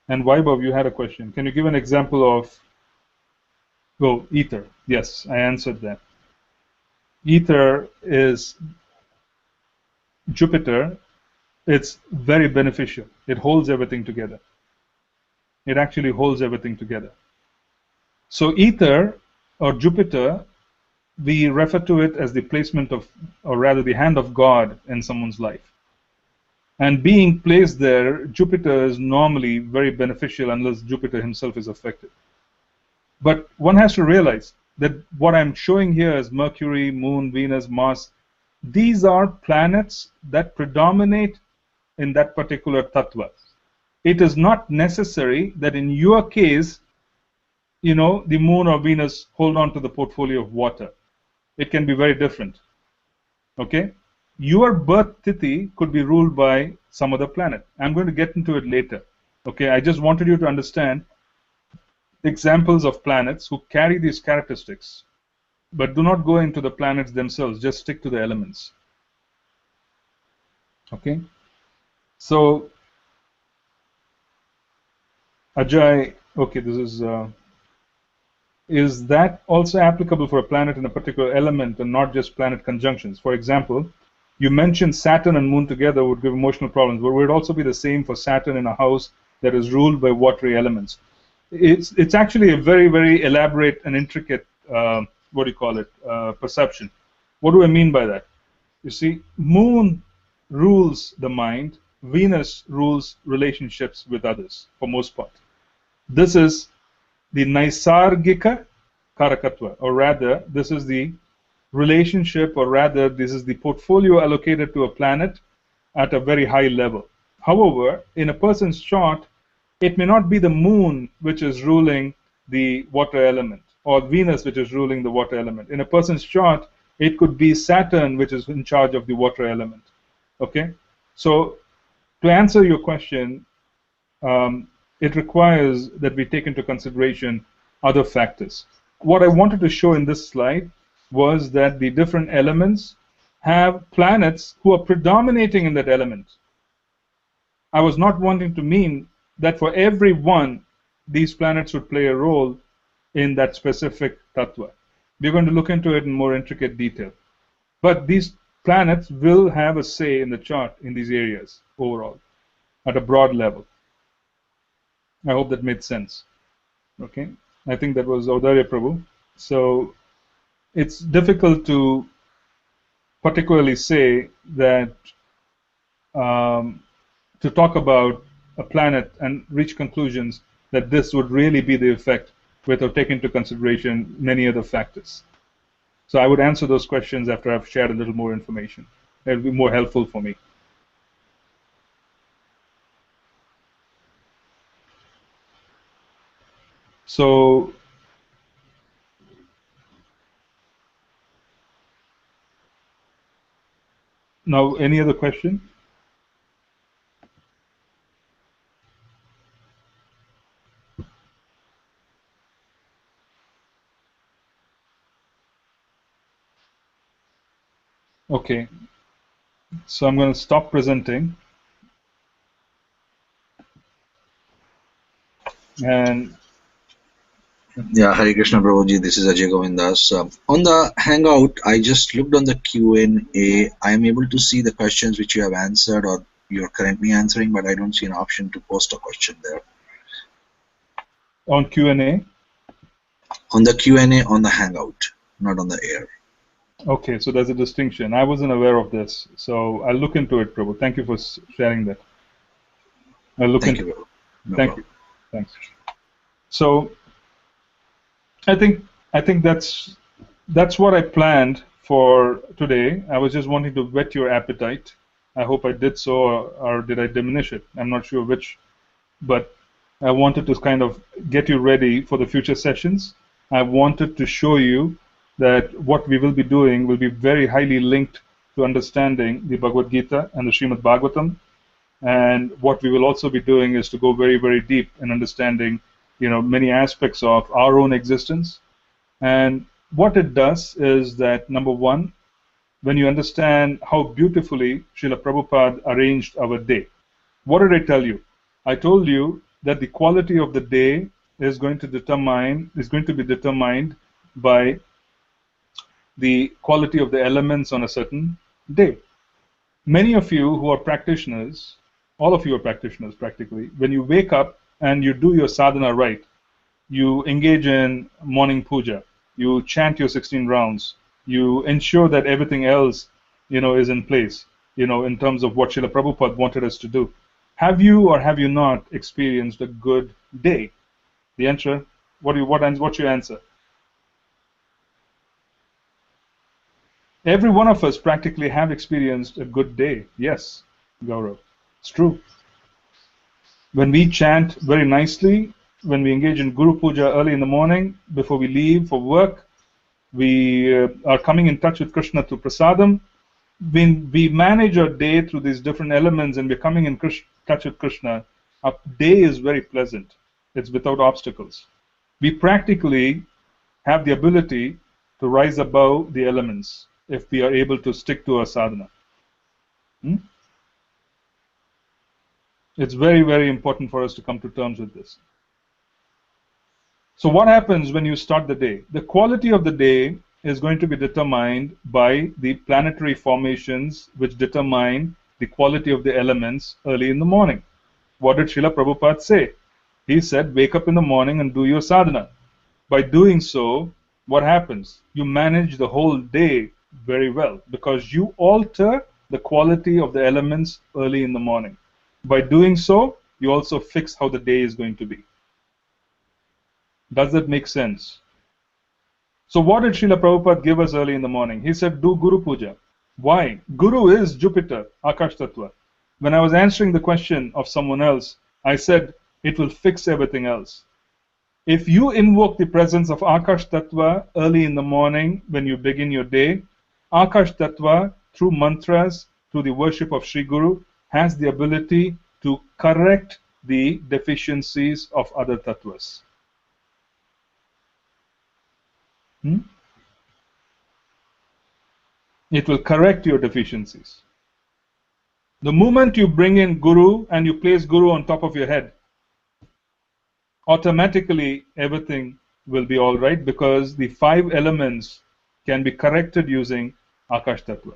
And Vaibhav, you had a question. Can you give an example of, ether? Yes, I answered that. Ether is Jupiter. It's very beneficial. It holds everything together. It actually holds everything together. So ether, or Jupiter, we refer to it as the placement of, or rather the hand of God in someone's life. And being placed there, Jupiter is normally very beneficial unless Jupiter himself is affected. But one has to realize that what I'm showing here is Mercury, Moon, Venus, Mars. These are planets that predominate in that particular tattva. It is not necessary that in your case, the Moon or Venus hold on to the portfolio of water. It can be very different. Okay? Your birth tithi could be ruled by some other planet. I'm going to get into it later. Okay? I just wanted you to understand examples of planets who carry these characteristics. But do not go into the planets themselves. Just stick to the elements. Okay? So, Ajay, okay, this is that also applicable for a planet in a particular element and not just planet conjunctions? For example, you mentioned Saturn and Moon together would give emotional problems, but would it also be the same for Saturn in a house that is ruled by watery elements? It's actually a very, very elaborate and intricate, perception. What do I mean by that? You see, Moon rules the mind, Venus rules relationships with others, for most part. This is the Naisargika Karakatva, or rather, this is the relationship, or rather, this is the portfolio allocated to a planet at a very high level. However, in a person's chart, it may not be the Moon which is ruling the water element, or Venus which is ruling the water element. In a person's chart, it could be Saturn which is in charge of the water element. Okay? So, to answer your question, it requires that we take into consideration other factors. What I wanted to show in this slide was that the different elements have planets who are predominating in that element. I was not wanting to mean that for every one, these planets would play a role in that specific tattva. We're going to look into it in more intricate detail. But these planets will have a say in the chart in these areas overall, at a broad level. I hope that made sense. Okay, I think that was Audarya Prabhu. So it's difficult to particularly say that to talk about a planet and reach conclusions that this would really be the effect without taking into consideration many other factors. So I would answer those questions after I've shared a little more information. It'll be more helpful for me. So now, any other question? Okay, so I'm going to stop presenting. And yeah, Hare Krishna Prabhuji, this is Ajay Govindas. On the Hangout, I just looked on the Q&A. I am able to see the questions which you have answered or you're currently answering, but I don't see an option to post a question there. on Q&A? On the Q&A on the Hangout, not on the air. Okay, so there's a distinction. I wasn't aware of this, so I'll look into it, Prabhu. Thank you for sharing that. I'll look Thank into you, it. Prabhu. No Thank problem. you. Thanks. So I think that's what I planned for today. I was just wanting to whet your appetite. I hope I did so, or did I diminish it? I'm not sure which, but I wanted to kind of get you ready for the future sessions. I wanted to show you that what we will be doing will be very highly linked to understanding the Bhagavad Gita and the Srimad Bhagavatam. And what we will also be doing is to go very, very deep in understanding, many aspects of our own existence. And what it does is that, number one, when you understand how beautifully Srila Prabhupada arranged our day. What did I tell you? I told you that the quality of the day is going to be determined by the quality of the elements on a certain day. Many of you who are practitioners, all of you are practitioners practically, when you wake up and you do your sadhana right, you engage in morning puja, you chant your 16 rounds, you ensure that everything else, is in place, in terms of what Srila Prabhupada wanted us to do. Have you or have you not experienced a good day? The answer, what's your answer? Every one of us practically have experienced a good day. Yes, Gaurav, it's true. When we chant very nicely, when we engage in Guru Puja early in the morning, before we leave for work, we are coming in touch with Krishna through prasadam. When we manage our day through these different elements and we're coming in touch with Krishna, our day is very pleasant. It's without obstacles. We practically have the ability to rise above the elements if we are able to stick to our sadhana. It's very, very important for us to come to terms with this. So what happens when you start the day? The quality of the day is going to be determined by the planetary formations which determine the quality of the elements early in the morning. What did Srila Prabhupada say? He said, wake up in the morning and do your sadhana. By doing so, what happens? You manage the whole day very well because you alter the quality of the elements early in the morning. By doing so, you also fix how the day is going to be. Does that make sense? So what did Srila Prabhupada give us early in the morning? He said, do Guru Puja. Why? Guru is Jupiter, Akash Tattva. When I was answering the question of someone else, I said, it will fix everything else. If you invoke the presence of Akash Tattva early in the morning when you begin your day, Akash Tattva, through mantras, through the worship of Sri Guru, has the ability to correct the deficiencies of other tattvas. It will correct your deficiencies. The moment you bring in Guru and you place Guru on top of your head, automatically everything will be all right because the 5 elements can be corrected using Akash Tattva.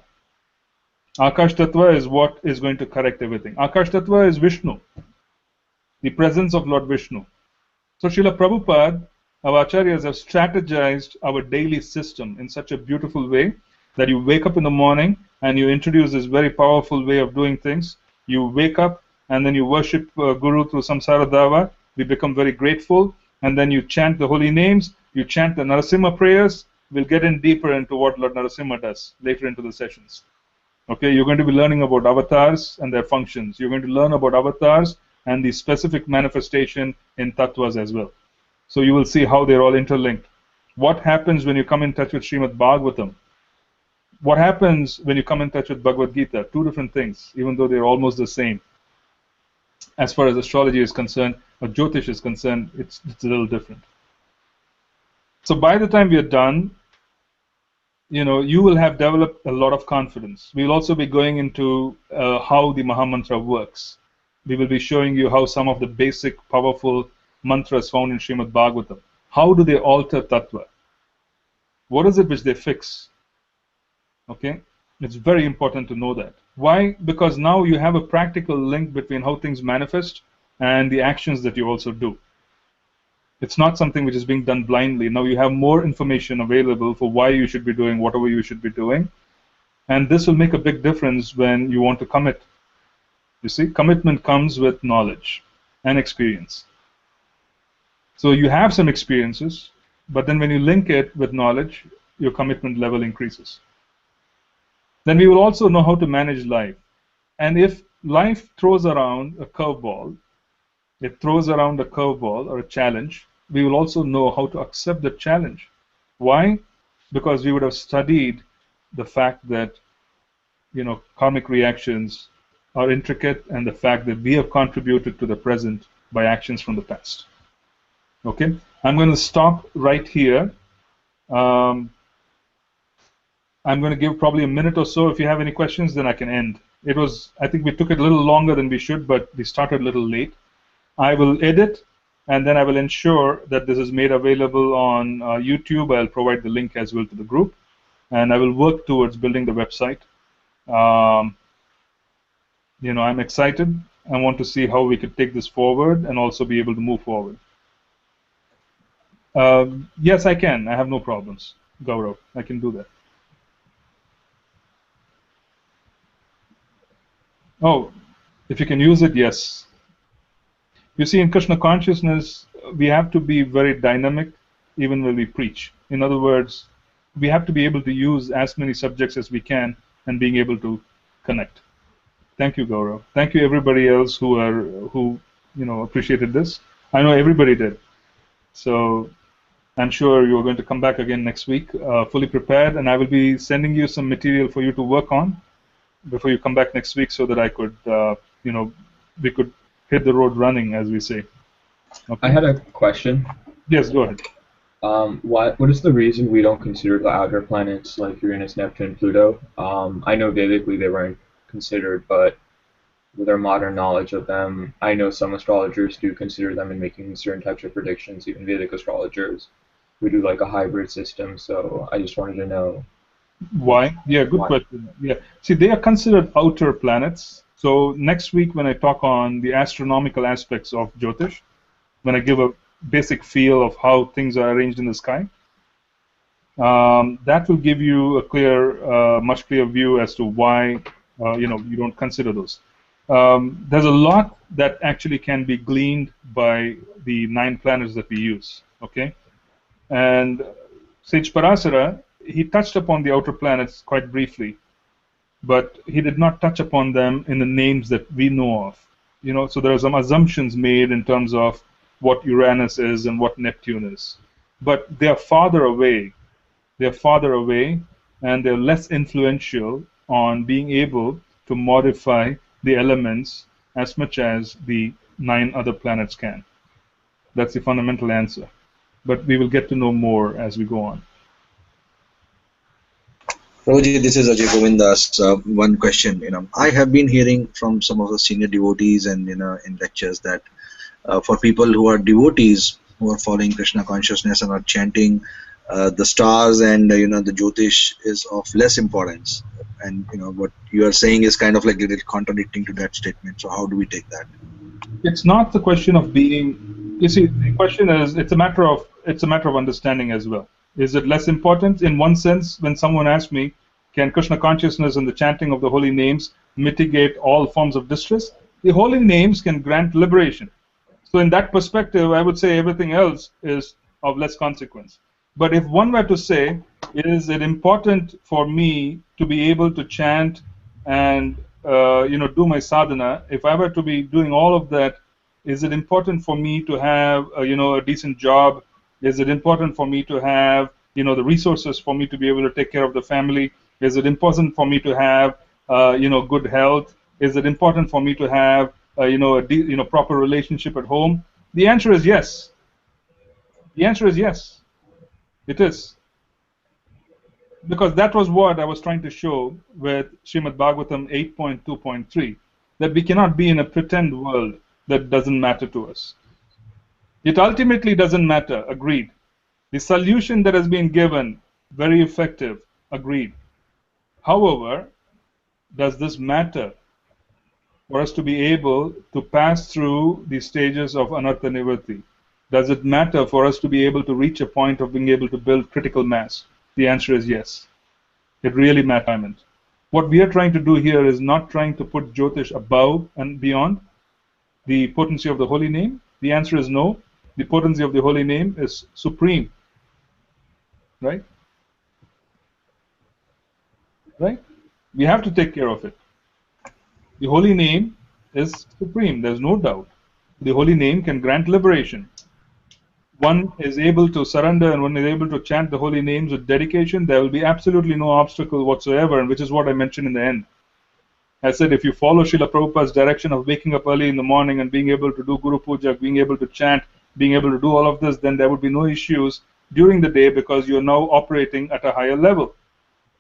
Akash Tattva is what is going to correct everything. Akash Tattva is Vishnu, the presence of Lord Vishnu. So Srila Prabhupada, our acharyas have strategized our daily system in such a beautiful way that you wake up in the morning and you introduce this very powerful way of doing things. You wake up and then you worship Guru through Samsara Dava. We become very grateful, and then you chant the holy names, you chant the Narasimha prayers. We'll get in deeper into what Lord Narasimha does later into the sessions. Okay, you're going to be learning about avatars and their functions. You're going to learn about avatars and the specific manifestation in tattvas as well. So you will see how they're all interlinked. What happens when you come in touch with Srimad Bhagavatam? What happens when you come in touch with Bhagavad Gita? Two different things, even though they're almost the same. As far as astrology is concerned, or Jyotish is concerned, it's a little different. So by the time we are done, you will have developed a lot of confidence. We'll also be going into how the Mahamantra works. We will be showing you how some of the basic, powerful mantras found in Srimad Bhagavatam, how do they alter tattva? What is it which they fix? Okay, it's very important to know that. Why? Because now you have a practical link between how things manifest and the actions that you also do. It's not something which is being done blindly. Now you have more information available for why you should be doing whatever you should be doing. And this will make a big difference when you want to commit. You see, commitment comes with knowledge and experience. So you have some experiences, but then when you link it with knowledge, your commitment level increases. Then we will also know how to manage life. And if life throws around a curveball, or a challenge, we will also know how to accept the challenge. Why? Because we would have studied the fact that karmic reactions are intricate, and the fact that we have contributed to the present by actions from the past. Okay, I'm going to stop right here. I'm going to give probably a minute or so. If you have any questions, then I can end. I think we took it a little longer than we should, but we started a little late. I will edit, and then I will ensure that this is made available on YouTube. I'll provide the link as well to the group, and I will work towards building the website. I'm excited. I want to see how we could take this forward and also be able to move forward. Yes, I can. I have no problems, Gaurav. I can do that. Oh, if you can use it, yes. You see, in Krishna consciousness, we have to be very dynamic even when we preach. In other words, we have to be able to use as many subjects as we can and being able to connect. Thank you, Gaurav. Thank you, everybody else who appreciated this. I know everybody did. So I'm sure you're going to come back again next week, fully prepared, and I will be sending you some material for you to work on before you come back next week, so that I could, we could hit the road running, as we say. Okay. I had a question. Yes, go ahead. What is the reason we don't consider the outer planets like Uranus, Neptune, Pluto? I know Vedically they weren't considered, but with our modern knowledge of them, I know some astrologers do consider them in making certain types of predictions, even Vedic astrologers who do like a hybrid system. So I just wanted to know. Why? Yeah, good question. Yeah, see, they are considered outer planets. So next week when I talk on the astronomical aspects of Jyotish, when I give a basic feel of how things are arranged in the sky, that will give you a clear, much clearer view as to why you don't consider those. There's a lot that actually can be gleaned by the 9 planets that we use. Okay, and Sage Parasara, he touched upon the outer planets quite briefly, but he did not touch upon them in the names that we know of. So there are some assumptions made in terms of what Uranus is and what Neptune is, but they are farther away. They are farther away, and they're less influential on being able to modify the elements as much as the 9 other planets can. That's the fundamental answer. But we will get to know more as we go on. Prabhuji, this is Ajay Govindas. One question. I have been hearing from some of the senior devotees and in lectures that for people who are devotees who are following Krishna consciousness and are chanting, the stars and the Jyotish is of less importance. And what you are saying is kind of like a little contradicting to that statement. So how do we take that? It's not the question of being. You see, the question is it's a matter of understanding as well. Is it less important? In one sense, when someone asks me, can Krishna consciousness and the chanting of the holy names mitigate all forms of distress? The holy names can grant liberation. So in that perspective, I would say everything else is of less consequence. But if one were to say, is it important for me to be able to chant and do my sadhana, if I were to be doing all of that, is it important for me to have a decent job? Is it important for me to have the resources for me to be able to take care of the family? Is it important for me to have good health? Is it important for me to have a proper relationship at home? The answer is yes. The answer is yes. It is. Because that was what I was trying to show with Srimad Bhagavatam 8.2.3, that we cannot be in a pretend world that doesn't matter to us. It ultimately doesn't matter, agreed. The solution that has been given, very effective, agreed. However, does this matter for us to be able to pass through the stages of anartha nivritti? Does it matter for us to be able to reach a point of being able to build critical mass? The answer is yes. It really matters. What we are trying to do here is not trying to put Jyotish above and beyond the potency of the holy name. The answer is no. The potency of the holy name is supreme. Right? Right? We have to take care of it. The holy name is supreme. There's no doubt. The holy name can grant liberation. One is able to surrender and one is able to chant the holy names with dedication, there will be absolutely no obstacle whatsoever, and which is what I mentioned in the end. I said if you follow Srila Prabhupada's direction of waking up early in the morning and being able to do Guru Puja, being able to chant, being able to do all of this, then there would be no issues during the day because you're now operating at a higher level.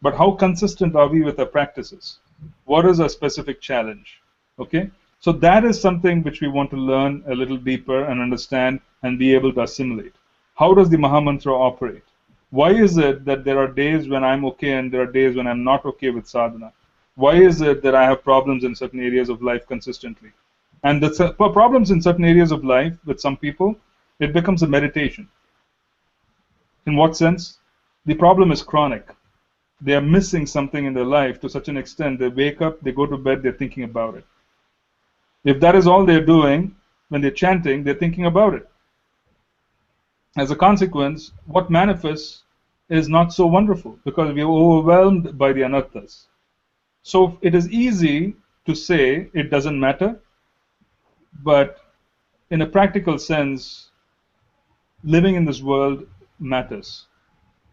But how consistent are we with our practices? What is our specific challenge? Okay? So that is something which we want to learn a little deeper and understand and be able to assimilate. How does the Mahamantra operate? Why is it that there are days when I'm okay and there are days when I'm not okay with sadhana? Why is it that I have problems in certain areas of life consistently? And the problems in certain areas of life with some people, it becomes a meditation. In what sense? The problem is chronic. They are missing something in their life to such an extent they wake up, they go to bed, they're thinking about it. If that is all they're doing, when they're chanting, they're thinking about it. As a consequence, what manifests is not so wonderful because we are overwhelmed by the anarthas. So it is easy to say it doesn't matter, but in a practical sense, living in this world matters.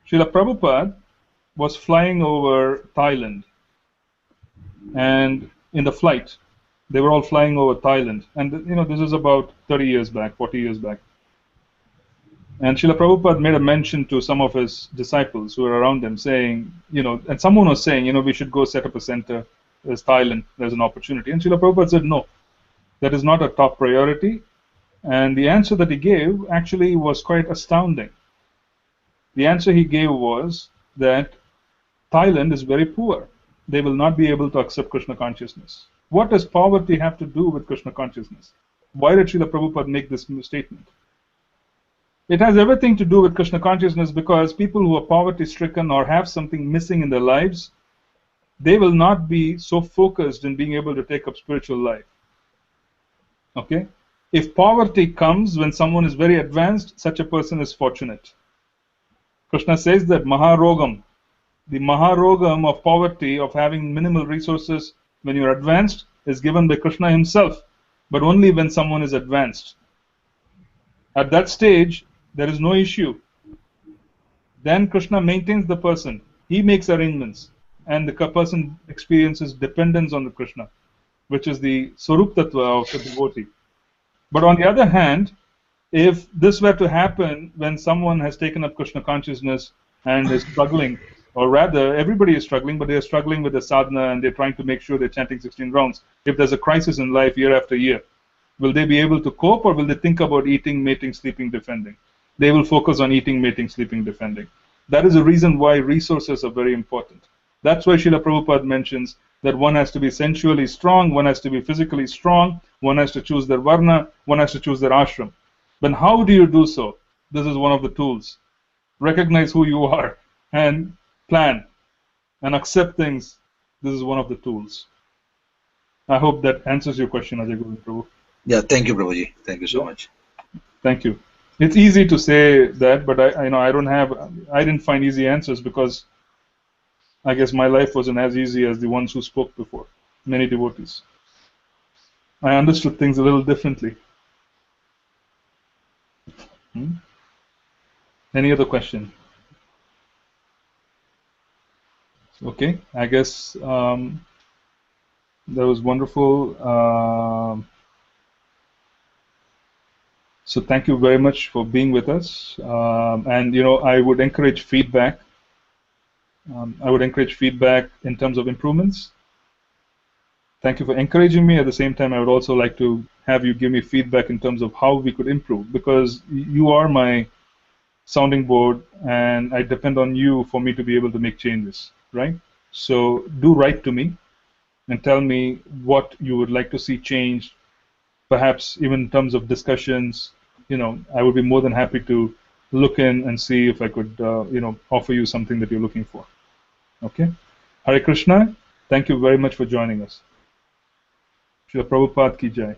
Srila Prabhupada was flying over Thailand, and in the flight, they were all flying over Thailand. And this is about 30 years back, 40 years back. And Srila Prabhupada made a mention to some of his disciples who were around him saying, and someone was saying, we should go set up a center. There's Thailand, there's an opportunity. And Srila Prabhupada said, no, that is not a top priority. And the answer that he gave actually was quite astounding. The answer he gave was that Thailand is very poor. They will not be able to accept Krishna consciousness. What does poverty have to do with Krishna consciousness? Why did Srila Prabhupada make this statement? It has everything to do with Krishna consciousness because people who are poverty-stricken or have something missing in their lives, they will not be so focused in being able to take up spiritual life. Okay? If poverty comes when someone is very advanced, such a person is fortunate. Krishna says that Maharogam, the Maharogam of poverty, of having minimal resources when you're advanced, is given by Krishna himself, but only when someone is advanced. At that stage, there is no issue. Then Krishna maintains the person. He makes arrangements, and the person experiences dependence on the Krishna, which is the Swarup Tattva of the devotee. But on the other hand, if this were to happen when someone has taken up Krishna consciousness and is struggling, or rather, everybody is struggling, but they are struggling with the sadhana and they're trying to make sure they're chanting 16 rounds. If there's a crisis in life year after year, will they be able to cope, or will they think about eating, mating, sleeping, defending? They will focus on eating, mating, sleeping, defending. That is the reason why resources are very important. That's why Srila Prabhupada mentions that one has to be sensually strong, one has to be physically strong, one has to choose their varna, one has to choose their ashram. But how do you do so? This is one of the tools. Recognize who you are and plan and accept things. This is one of the tools. I hope that answers your question, Ajay Govind Prabhu. Yeah, thank you, Prabhuji. Thank you so much. Thank you. It's easy to say that, but I didn't find easy answers because I guess my life wasn't as easy as the ones who spoke before, many devotees. I understood things a little differently. Any other question? Okay, I guess that was wonderful. So thank you very much for being with us. And I would encourage feedback. I would encourage feedback in terms of improvements. Thank you for encouraging me. At the same time, I would also like to have you give me feedback in terms of how we could improve, because you are my sounding board, and I depend on you for me to be able to make changes, right? So do write to me and tell me what you would like to see changed, perhaps even in terms of discussions. I would be more than happy to look in and see if I could, offer you something that you're looking for. Okay? Hare Krishna, thank you very much for joining us. Srila Prabhupada ki jai.